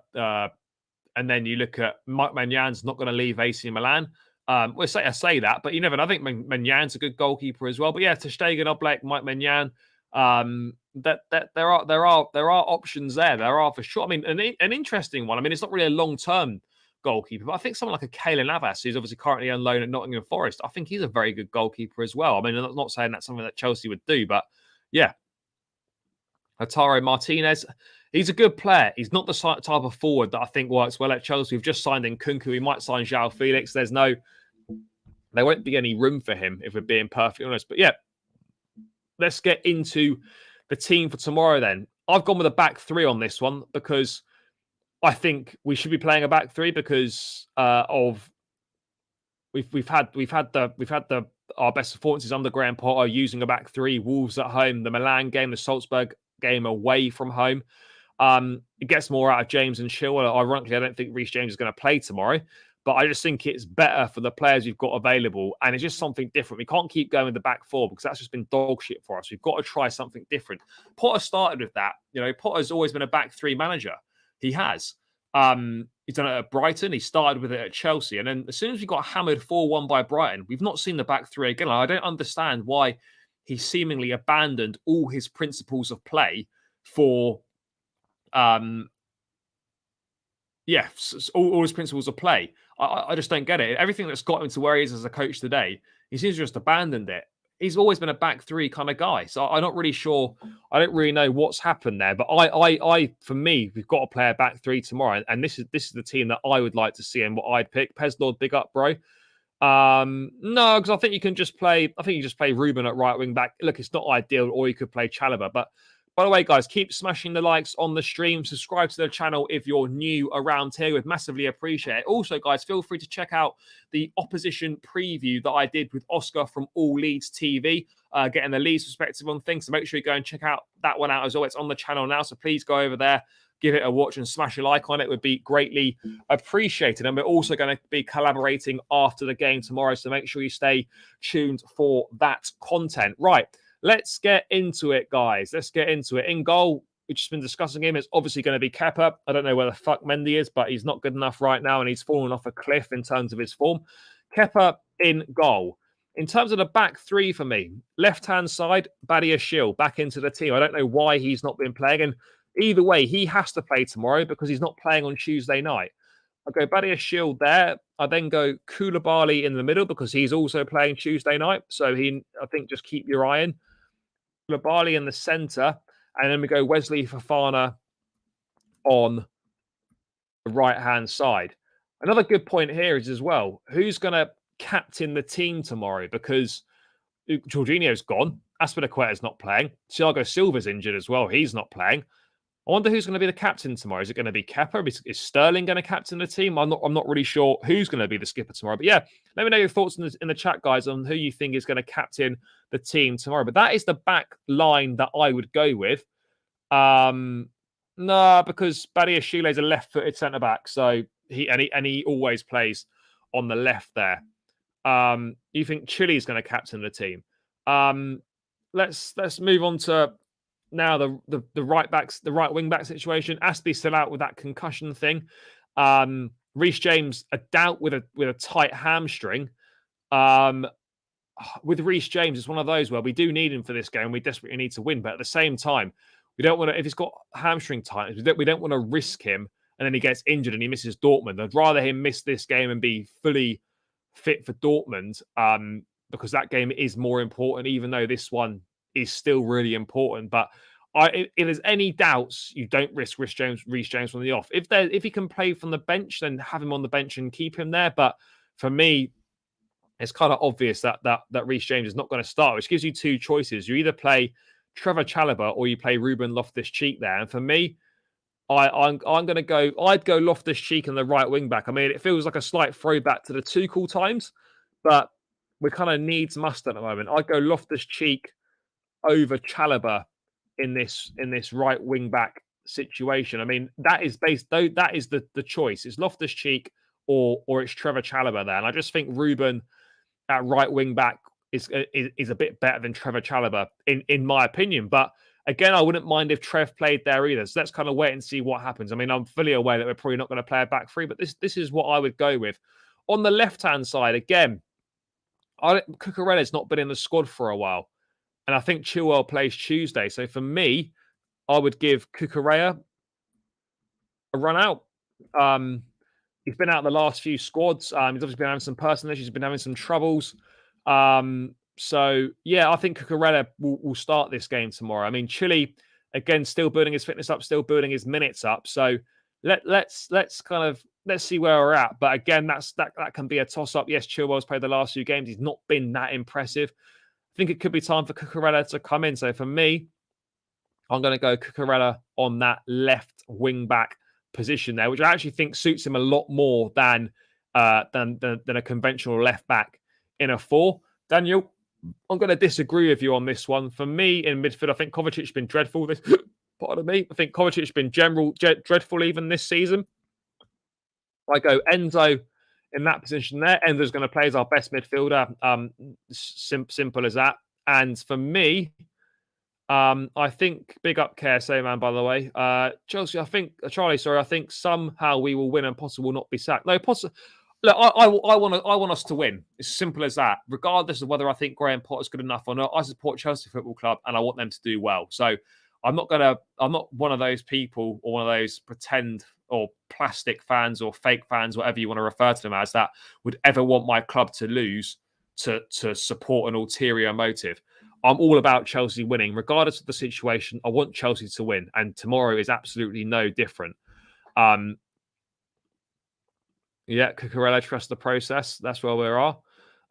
And then you look at Mike Maignan not going to leave AC Milan. I say that, but you never know. I think Maignan a good goalkeeper as well. But yeah, Ter Stegen, Oblak, Mike Maignan. That there are options there. There are for sure. I mean, an interesting one. I mean, it's not really a long-term goalkeeper, but I think someone like a Keylor Navas, who's obviously currently on loan at Nottingham Forest, I think he's a very good goalkeeper as well. I mean, I'm not saying that's something that Chelsea would do, but yeah. Lautaro Martinez, he's a good player. He's not the type of forward that I think works well at Chelsea. We've just signed in Kunku. We might sign João Felix. There won't be any room for him, if we're being perfectly honest. But yeah, let's get into the team for tomorrow then. I've gone with a back three on this one because I think we should be playing a back three because we've had our best performances under Graham Potter using a back three. Wolves at home, the Milan game, the Salzburg game away from home. It gets more out of James and Chilwell. Ironically, I don't think Reece James is going to play tomorrow, but I just think it's better for the players we've got available, and it's just something different. We can't keep going with the back four because that's just been dog shit for us. We've got to try something different. Potter started with that. You know, Potter's always been a back three manager. He has. He's done it at Brighton. He started with it at Chelsea. And then as soon as we got hammered 4-1 by Brighton, we've not seen the back three again. I don't understand why he seemingly abandoned all his principles of play for, all his principles of play. I just don't get it. Everything that's got him to where he is as a coach today, he seems to just abandoned it. He's always been a back three kind of guy. So I'm not really sure. I don't really know what's happened there. But for me, we've got to play a back three tomorrow, and this is the team that I would like to see and what I'd pick. Pez Lord, big up, bro. No, because I think you can just play. I think you just play Ruben at right wing back. Look, it's not ideal, or you could play Chalobah. But by the way, guys, keep smashing the likes on the stream. Subscribe to the channel if you're new around here. We'd massively appreciate it. Also, guys, feel free to check out the opposition preview that I did with Oscar from All Leeds TV, getting the Leeds perspective on things. So make sure you go and check out that one out as well. It's on the channel now, so please go over there, give it a watch and smash a like on it. Would be greatly appreciated. And we're also going to be collaborating after the game tomorrow, so make sure you stay tuned for that content. Right. Let's get into it, guys. Let's get into it. In goal, we've just been discussing him. It's obviously going to be Kepa. I don't know where the fuck Mendy is, but he's not good enough right now, and he's fallen off a cliff in terms of his form. Kepa in goal. In terms of the back three for me, left-hand side, Badiashile back into the team. I don't know why he's not been playing, and either way, he has to play tomorrow because he's not playing on Tuesday night. I go Badiashile there. I then go Koulibaly in the middle because he's also playing Tuesday night. So I think just keep your eye in. Koulibaly in the centre, and then we go Wesley Fofana on the right-hand side. Another good point here is as well, who's going to captain the team tomorrow? Because Jorginho's gone. Azpilicueta's not playing. Thiago Silva's injured as well. He's not playing. I wonder who's going to be the captain tomorrow. Is it going to be Kepa? Is Sterling going to captain the team? I'm not really sure who's going to be the skipper tomorrow. But yeah, let me know your thoughts in the chat, guys, on who you think is going to captain the team tomorrow. But that is the back line that I would go with. No, because Badiashile is a left-footed centre back, so he always plays on the left there. You think Chile's going to captain the team? Let's move on to now the right wing back situation. Aspie's still out with that concussion thing. Reece James a doubt with a tight hamstring. With Reece James, it's one of those where we do need him for this game. We desperately need to win, but at the same time, we don't want to. If he's got hamstring tightness, we don't want to risk him, and then he gets injured and he misses Dortmund. I'd rather him miss this game and be fully fit for Dortmund, because that game is more important, even though this one is still really important. But if there's any doubts, you don't risk Reece James from the off. If he can play from the bench, then have him on the bench and keep him there. But for me, it's kind of obvious that Reece James is not going to start, which gives you two choices. You either play Trevor Chalobah or you play Ruben Loftus-Cheek there. And for me, I'm going to go. I'd go Loftus-Cheek and the right wing back. I mean, it feels like a slight throwback to the Tuchel times, but we kind of needs must at the moment. I'd go Loftus-Cheek over Chalobah in this right wing back situation. I mean, that is the choice. It's Loftus-Cheek or it's Trevor Chalobah there. And I just think Ruben at right wing back is a bit better than Trevor Chalobah in my opinion. But again, I wouldn't mind if Trev played there either. So let's kind of wait and see what happens. I mean, I'm fully aware that we're probably not going to play a back three, but this is what I would go with. On the left-hand side, again, Cucurella's not been in the squad for a while. And I think Chilwell plays Tuesday. So for me, I would give Cucurella a run out. He's been out the last few squads. He's obviously been having some personal issues. He's been having some troubles. So, yeah, I think Cucurella will start this game tomorrow. I mean, Chile, again, still building his fitness up, still building his minutes up. So let's see where we're at. But again, that can be a toss-up. Yes, Chilwell's played the last few games. He's not been that impressive. I think it could be time for Cucurella to come in. So for me, I'm going to go Cucurella on that left wing back position there, which I actually think suits him a lot more than a conventional left back in a four. Daniel, I'm going to disagree with you on this one. For me, in midfield, I think Kovacic's been dreadful. Pardon me. I think Kovacic's been dreadful even this season. I go Enzo in that position there. Enzo's going to play as our best midfielder. Simple as that. And for me, I think big up KSA, man, by the way. Chelsea, Charlie, I think somehow we will win and Potter will not be sacked. No, Potter. Look, I want us to win. It's simple as that. Regardless of whether I think Graham Potter's good enough or not, I support Chelsea Football Club and I want them to do well. So I'm not one of those people or one of those pretend or plastic fans or fake fans, whatever you want to refer to them as, that would ever want my club to lose to support an ulterior motive. I'm all about Chelsea winning, regardless of the situation. I want Chelsea to win, and tomorrow is absolutely no different. Yeah, Cucurella, trust the process. That's where we are.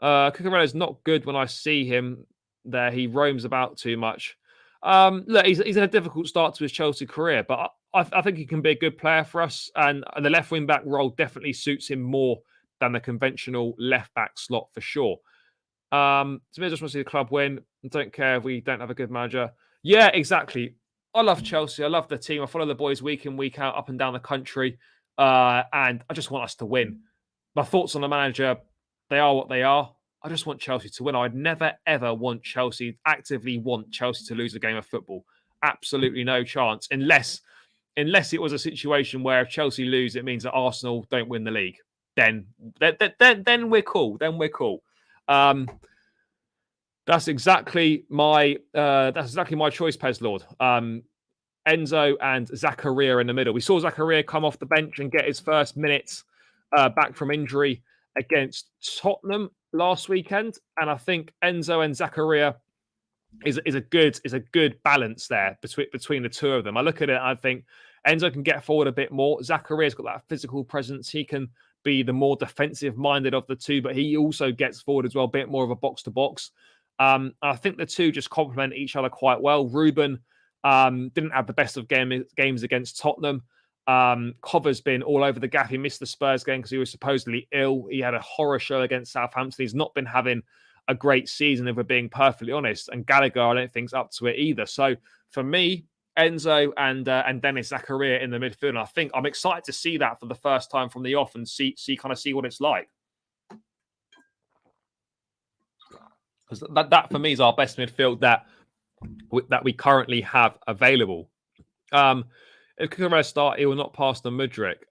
Cucurella's not good when I see him there. He roams about too much. Look, he's in a difficult start to his Chelsea career, but I think he can be a good player for us. And the left wing back role definitely suits him more than the conventional left back slot for sure. To me, I just want to see the club win. I don't care if we don't have a good manager. Yeah, exactly. I love Chelsea. I love the team. I follow the boys week in, week out, up and down the country. And I just want us to win. My thoughts on the manager, they are what they are. I just want Chelsea to win. I'd never, ever actively want Chelsea to lose a game of football. Absolutely no chance. Unless it was a situation where if Chelsea lose, it means that Arsenal don't win the league. Then we're cool. Then we're cool. That's exactly my choice, Pez Lord. Enzo and Zakaria in the middle. We saw Zakaria come off the bench and get his first minutes back from injury against Tottenham last weekend, and I think Enzo and Zakaria is a good balance there between the two of them. I look at it, I think Enzo can get forward a bit more. Zakaria's got that physical presence. He can be the more defensive minded of the two, but he also gets forward as well, a bit more of a box to box. I think the two just complement each other quite well. Ruben didn't have the best of games against Tottenham. Cover's been all over the gap. He missed the Spurs game because he was supposedly ill. He had a horror show against Southampton. He's not been having a great season, if we're being perfectly honest. And Gallagher, I don't think, is up to it either. So for me, Enzo and Dennis Zakaria in the midfield. And I think I'm excited to see that for the first time from the off and see what it's like. Because that for me is our best midfield that we currently have available. If Cucurella start, he will not pass the Mudryk.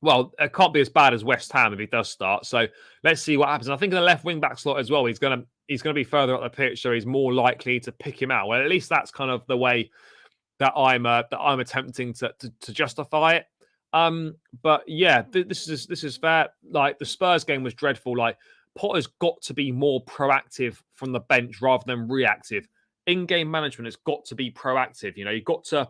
Well, it can't be as bad as West Ham if he does start. So let's see what happens. And I think in the left wing back slot as well, he's gonna be further up the pitch, so he's more likely to pick him out. Well, at least that's kind of the way that I'm attempting to justify it. But yeah, this is fair. Like the Spurs game was dreadful. Like Potter's got to be more proactive from the bench rather than reactive. In-game management has got to be proactive. You know, you've got to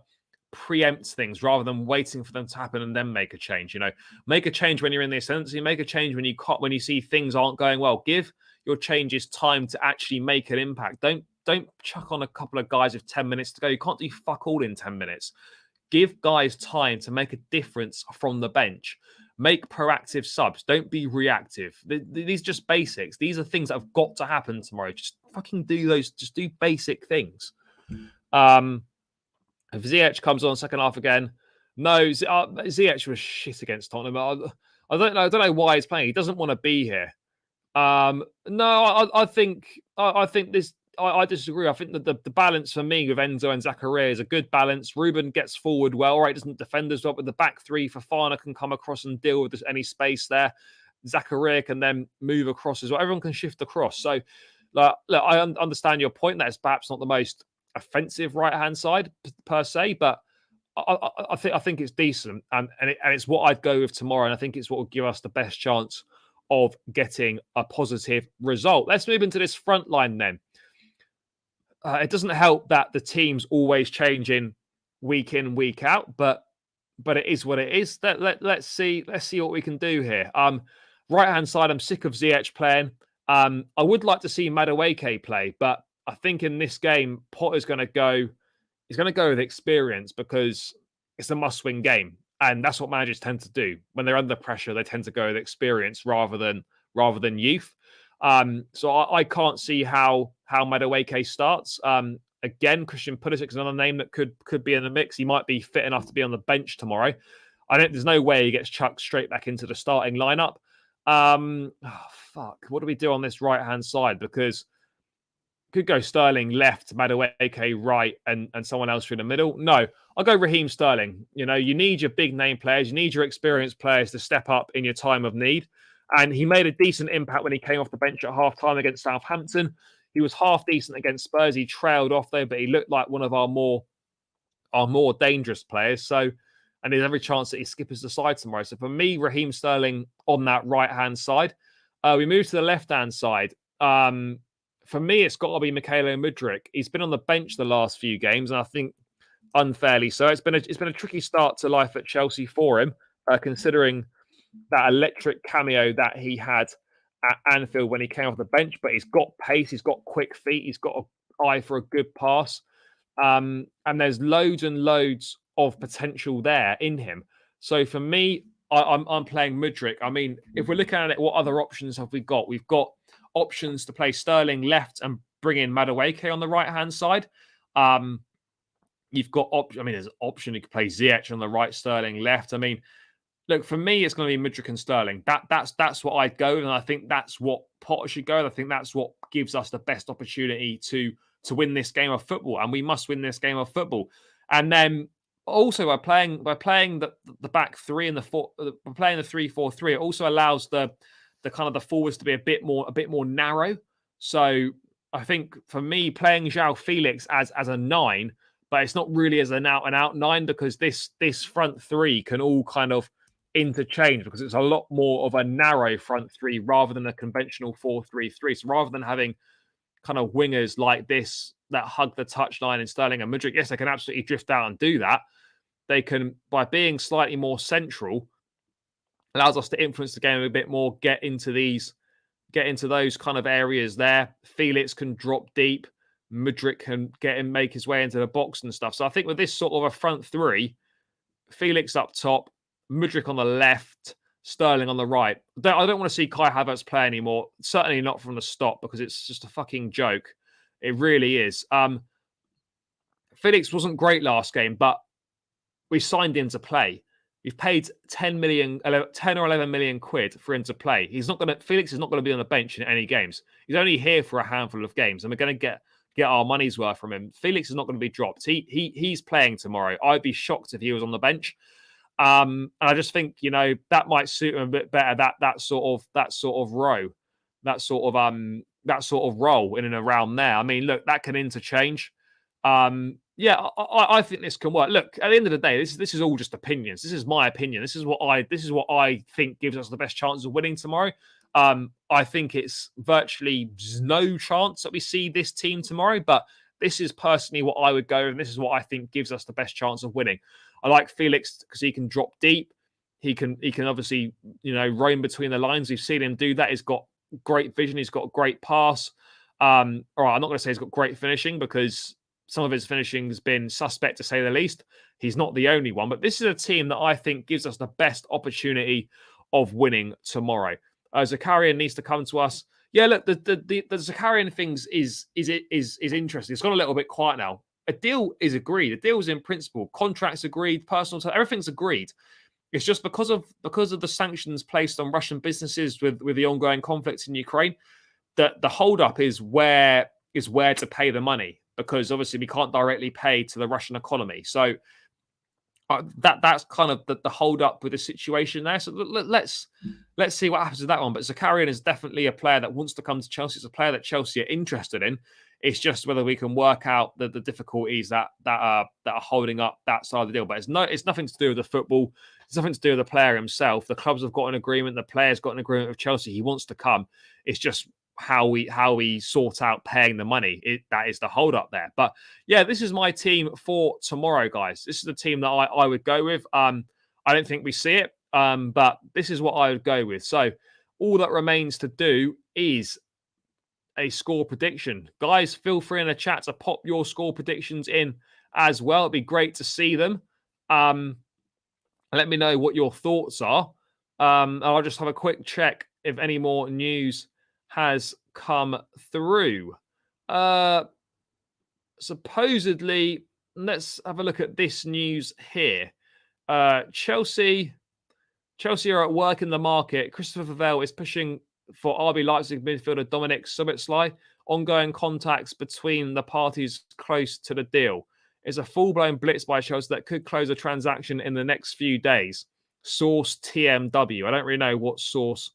preempt things rather than waiting for them to happen and then make a change. You know, make a change when you're in the ascendancy. Make a change when you see things aren't going well. Give your changes time to actually make an impact. Don't chuck on a couple of guys with 10 minutes to go. You can't do fuck all in 10 minutes. Give guys time to make a difference from the bench. Make proactive subs. Don't be reactive. These are just basics. These are things that have got to happen tomorrow. Just fucking do those. Just do basic things. If Ziyech comes on second half again, no, Ziyech was shit against Tottenham. I don't know why he's playing. He doesn't want to be here. No, I think this. I disagree. I think that the balance for me with Enzo and Zakaria is a good balance. Ruben gets forward well. Right, doesn't defend as well, but the back three, Fofana can come across and deal with any space there. Zakaria can then move across as well. Everyone can shift across. So, look, I understand your point. That is perhaps not the most offensive right-hand side per se, but I think it's decent, and it's what I'd go with tomorrow, and I think it's what will give us the best chance of getting a positive result. Let's move into this front line then. It doesn't help that the team's always changing week in, week out, but it is what it is. Let's see what we can do here. Right-hand side, I'm sick of Ziyech playing. I would like to see Madueke play, but I think in this game, Potter's going to go. He's going to go with experience because it's a must-win game, and that's what managers tend to do when they're under pressure. They tend to go with experience rather than youth. So I can't see how Madueke starts. Again, Christian Pulisic is another name that could be in the mix. He might be fit enough to be on the bench tomorrow. There's no way he gets chucked straight back into the starting lineup. What do we do on this right-hand side? Because could go Sterling left, Madueke right, and someone else through the middle. No, I'll go Raheem Sterling. You know, you need your big name players, you need your experienced players to step up in your time of need. And he made a decent impact when he came off the bench at half-time against Southampton. He was half decent against Spurs. He trailed off there, but he looked like one of our more dangerous players. So and there's every chance that he skips the side tomorrow. So for me, Raheem Sterling on that right-hand side. We move to the left-hand side. For me, it's got to be Mykhailo Mudryk. He's been on the bench the last few games, and I think unfairly so. It's been a tricky start to life at Chelsea for him, considering that electric cameo that he had at Anfield when he came off the bench. But he's got pace, he's got quick feet, he's got an eye for a good pass, and there's loads and loads of potential there in him. So for me, I'm playing Mudryk. I mean, if we're looking at it, what other options have we got? We've got options to play Sterling left and bring in Madueke on the right-hand side. You've got there's an option you could play Ziyech on the right, Sterling left. I mean, look, for me, it's going to be Mudryk and Sterling. That's what I'd go with, and I think that's what Potter should go with. I think that's what gives us the best opportunity to win this game of football, and we must win this game of football. And then also by playing the back three and the four, playing the 3-4-3, it also allows the kind of the forwards to be a bit more narrow. So I think for me, playing João Felix as a 9, but it's not really as an out and out 9, because this front three can all kind of interchange, because it's a lot more of a narrow front three rather than a conventional 4-3-3. So rather than having kind of wingers like this that hug the touchline in Sterling and Mudryk, yes, they can absolutely drift out and do that. They can, by being slightly more central, allows us to influence the game a bit more, get into those kind of areas there. Felix can drop deep. Mudryk can make his way into the box and stuff. So I think with this sort of a front three, Felix up top, Mudryk on the left, Sterling on the right. I don't want to see Kai Havertz play anymore. Certainly not from the stop, because it's just a fucking joke. It really is. Felix wasn't great last game, but we signed him to play. We've paid 10 or 11 million quid for him to play. Felix is not going to be on the bench in any games. He's only here for a handful of games, and we're going to get our money's worth from him. Felix is not going to be dropped. He's playing tomorrow. I'd be shocked if he was on the bench. And I just think, that might suit him a bit better. That sort of role in and around there. I mean, look, that can interchange. I think this can work. Look, at the end of the day, this is all just opinions. This is my opinion. This is what I think gives us the best chance of winning tomorrow. I think it's virtually no chance that we see this team tomorrow, but this is personally what I would go with, and this is what I think gives us the best chance of winning. I like Felix because he can drop deep. He can obviously, roam between the lines. We've seen him do that. He's got great vision. He's got a great pass. All right, I'm not going to say he's got great finishing, because some of his finishing has been suspect, to say the least. He's not the only one, but this is a team that I think gives us the best opportunity of winning tomorrow. Zakarian needs to come to us. Yeah, look, the Zakarian things is interesting. It's gone a little bit quiet now. A deal is agreed. A deal is in principle. Contracts agreed. Personal, everything's agreed. It's just because of the sanctions placed on Russian businesses with the ongoing conflict in Ukraine, that the holdup is where to pay the money, because obviously we can't directly pay to the Russian economy. So that's kind of the hold up with the situation there. So let's see what happens with that one. But Zakarian is definitely a player that wants to come to Chelsea. It's a player that Chelsea are interested in. It's just whether we can work out the difficulties that are holding up that side of the deal. But it's nothing to do with the football. It's nothing to do with the player himself. The clubs have got an agreement. The player's got an agreement with Chelsea. He wants to come. It's just how we sort out paying the money. That is the hold up there. But yeah, this is my team for tomorrow, guys. This is the team that I would go with. I don't think we see it, but this is what I would go with. So all that remains to do is a score prediction. Guys, feel free in the chat to pop your score predictions in as well. It'd be great to see them. Let me know what your thoughts are. And I'll just have a quick check if any more news has come through. Supposedly, let's have a look at this news here. Chelsea are at work in the market. Christopher Vale is pushing for RB Leipzig midfielder Dominik Szoboszlai. Ongoing contacts between the parties close to the deal. It's a full-blown blitz by Chelsea that could close a transaction in the next few days. Source TMW. I don't really know what source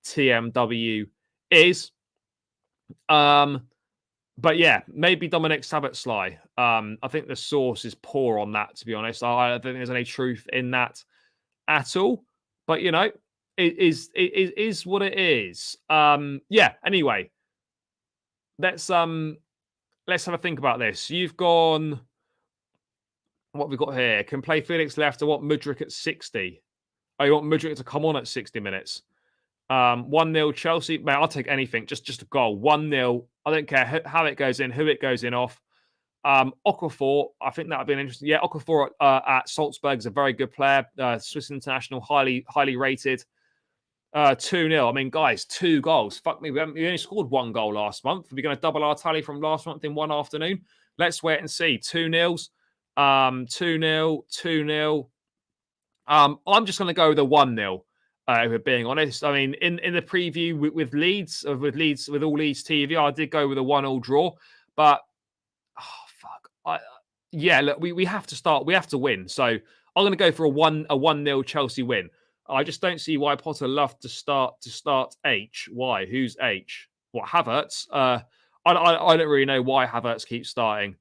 TMW is. But yeah, maybe Dominic Szoboszlai. I think the source is poor on that, to be honest. I don't think there's any truth in that at all. But you know, it is what it is. Yeah. Anyway, let's have a think about this. You've gone. What have we got here? Can play Felix left. I want Mudryk at 60. Oh, you want Mudryk to come on at 60 minutes? 1-0 Chelsea. Man, I'll take anything. Just a goal. 1-0. I don't care how it goes in, who it goes in off. Okafor, I think that would be an interesting. Yeah, Okafor at Salzburg is a very good player. Swiss international, highly rated. 2-0. I mean, guys, 2 goals. Fuck me. We only scored 1 goal last month. We're going to double our tally from last month in one afternoon. Let's wait and see. 2-0. 2-0. 2-0. I'm just going to go with a 1-0. If we're being honest, I mean, in the preview with Leeds, with all Leeds TV, I did go with a 1-1 draw, but oh fuck, yeah, look, we have to start, we have to win. So I'm going to go for a 1-0 Chelsea win. I just don't see why Potter loved to start H. Why? Who's H? What, Havertz? I don't really know why Havertz keeps starting.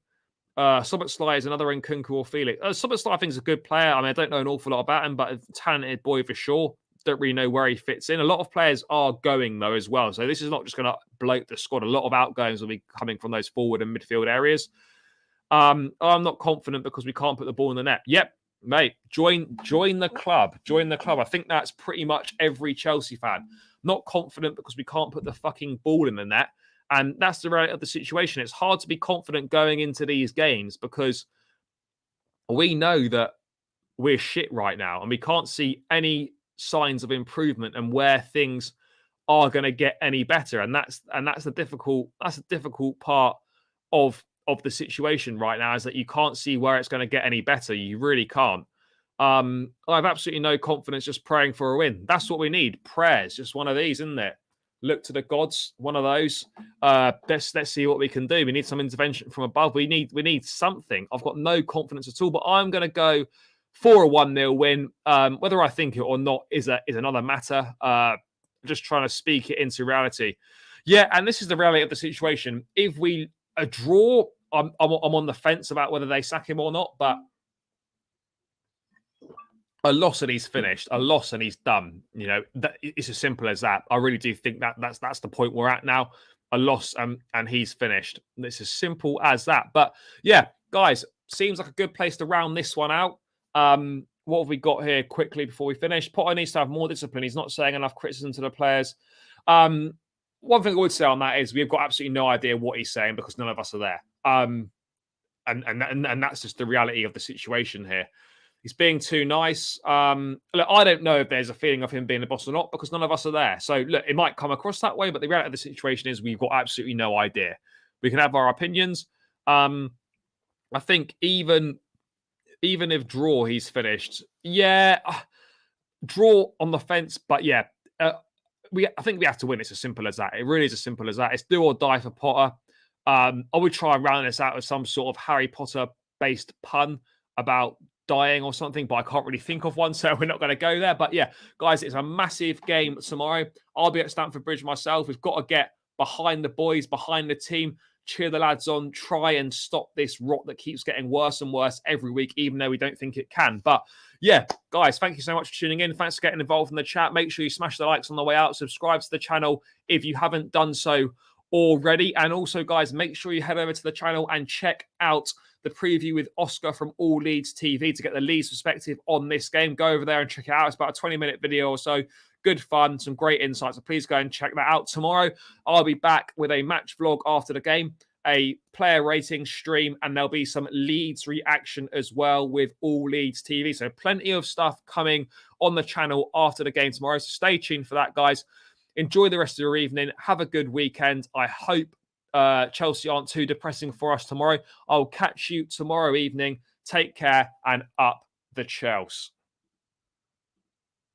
Szoboszlai is another Nkunku or Felix. Szoboszlai I think is a good player. I mean, I don't know an awful lot about him, but a talented boy for sure. Don't really know where he fits in. A lot of players are going though as well. So this is not just going to bloat the squad. A lot of outgoings will be coming from those forward and midfield areas. I'm not confident because we can't put the ball in the net. Yep, mate, join the club. Join the club. I think that's pretty much every Chelsea fan. Not confident because we can't put the fucking ball in the net. And that's the reality of the situation. It's hard to be confident going into these games because we know that we're shit right now and we can't see any signs of improvement and where things are going to get any better. And that's a difficult part of the situation right now, is that you can't see where it's going to get any better. You really can't. I have absolutely no confidence just praying for a win. That's what we need. Prayers, just one of these, isn't it? Look to the gods, one of those. Let's see what we can do. We need some intervention from above. We need something. I've got no confidence at all, but I'm going to go for a 1-0 win. Whether I think it or not is another matter. Just trying to speak it into reality. Yeah, and this is the reality of the situation. If we a draw, I'm on the fence about whether they sack him or not, but a loss and he's finished. A loss and he's done. You know, it's as simple as that. I really do think that's the point we're at now. A loss and he's finished. It's as simple as that. But yeah, guys, seems like a good place to round this one out. What have we got here quickly before we finish? Potter needs to have more discipline. He's not saying enough criticism to the players. One thing I would say on that is we've got absolutely no idea what he's saying because none of us are there. And that's just the reality of the situation here. He's being too nice. Look, I don't know if there's a feeling of him being the boss or not because none of us are there. So look, it might come across that way, but the reality of the situation is we've got absolutely no idea. We can have our opinions. I think even if draw, he's finished. Yeah, draw on the fence, but yeah, I think we have to win. It's as simple as that. It really is as simple as that. It's do or die for Potter. I would try and round this out with some sort of Harry Potter-based pun about dying or something, but I can't really think of one, so we're not going to go there. But yeah, guys, it's a massive game tomorrow. I'll be at Stamford Bridge myself. We've got to get behind the boys, behind the team, cheer the lads on, try and stop this rot that keeps getting worse and worse every week, even though we don't think it can. But yeah, guys, thank you so much for tuning in. Thanks for getting involved in the chat. Make sure you smash the likes on the way out. Subscribe to the channel if you haven't done so already. And also, guys, make sure you head over to the channel and check out the preview with Oscar from All Leeds TV to get the Leeds perspective on this game. Go over there and check it out. It's about a 20-minute video or so. Good fun, some great insights. So please go and check that out. Tomorrow, I'll be back with a match vlog after the game, a player rating stream, and there'll be some Leeds reaction as well with All Leeds TV. So plenty of stuff coming on the channel after the game tomorrow. So stay tuned for that, guys. Enjoy the rest of your evening. Have a good weekend. I hope Chelsea aren't too depressing for us tomorrow. I'll catch you tomorrow evening. Take care and up the Chelsea.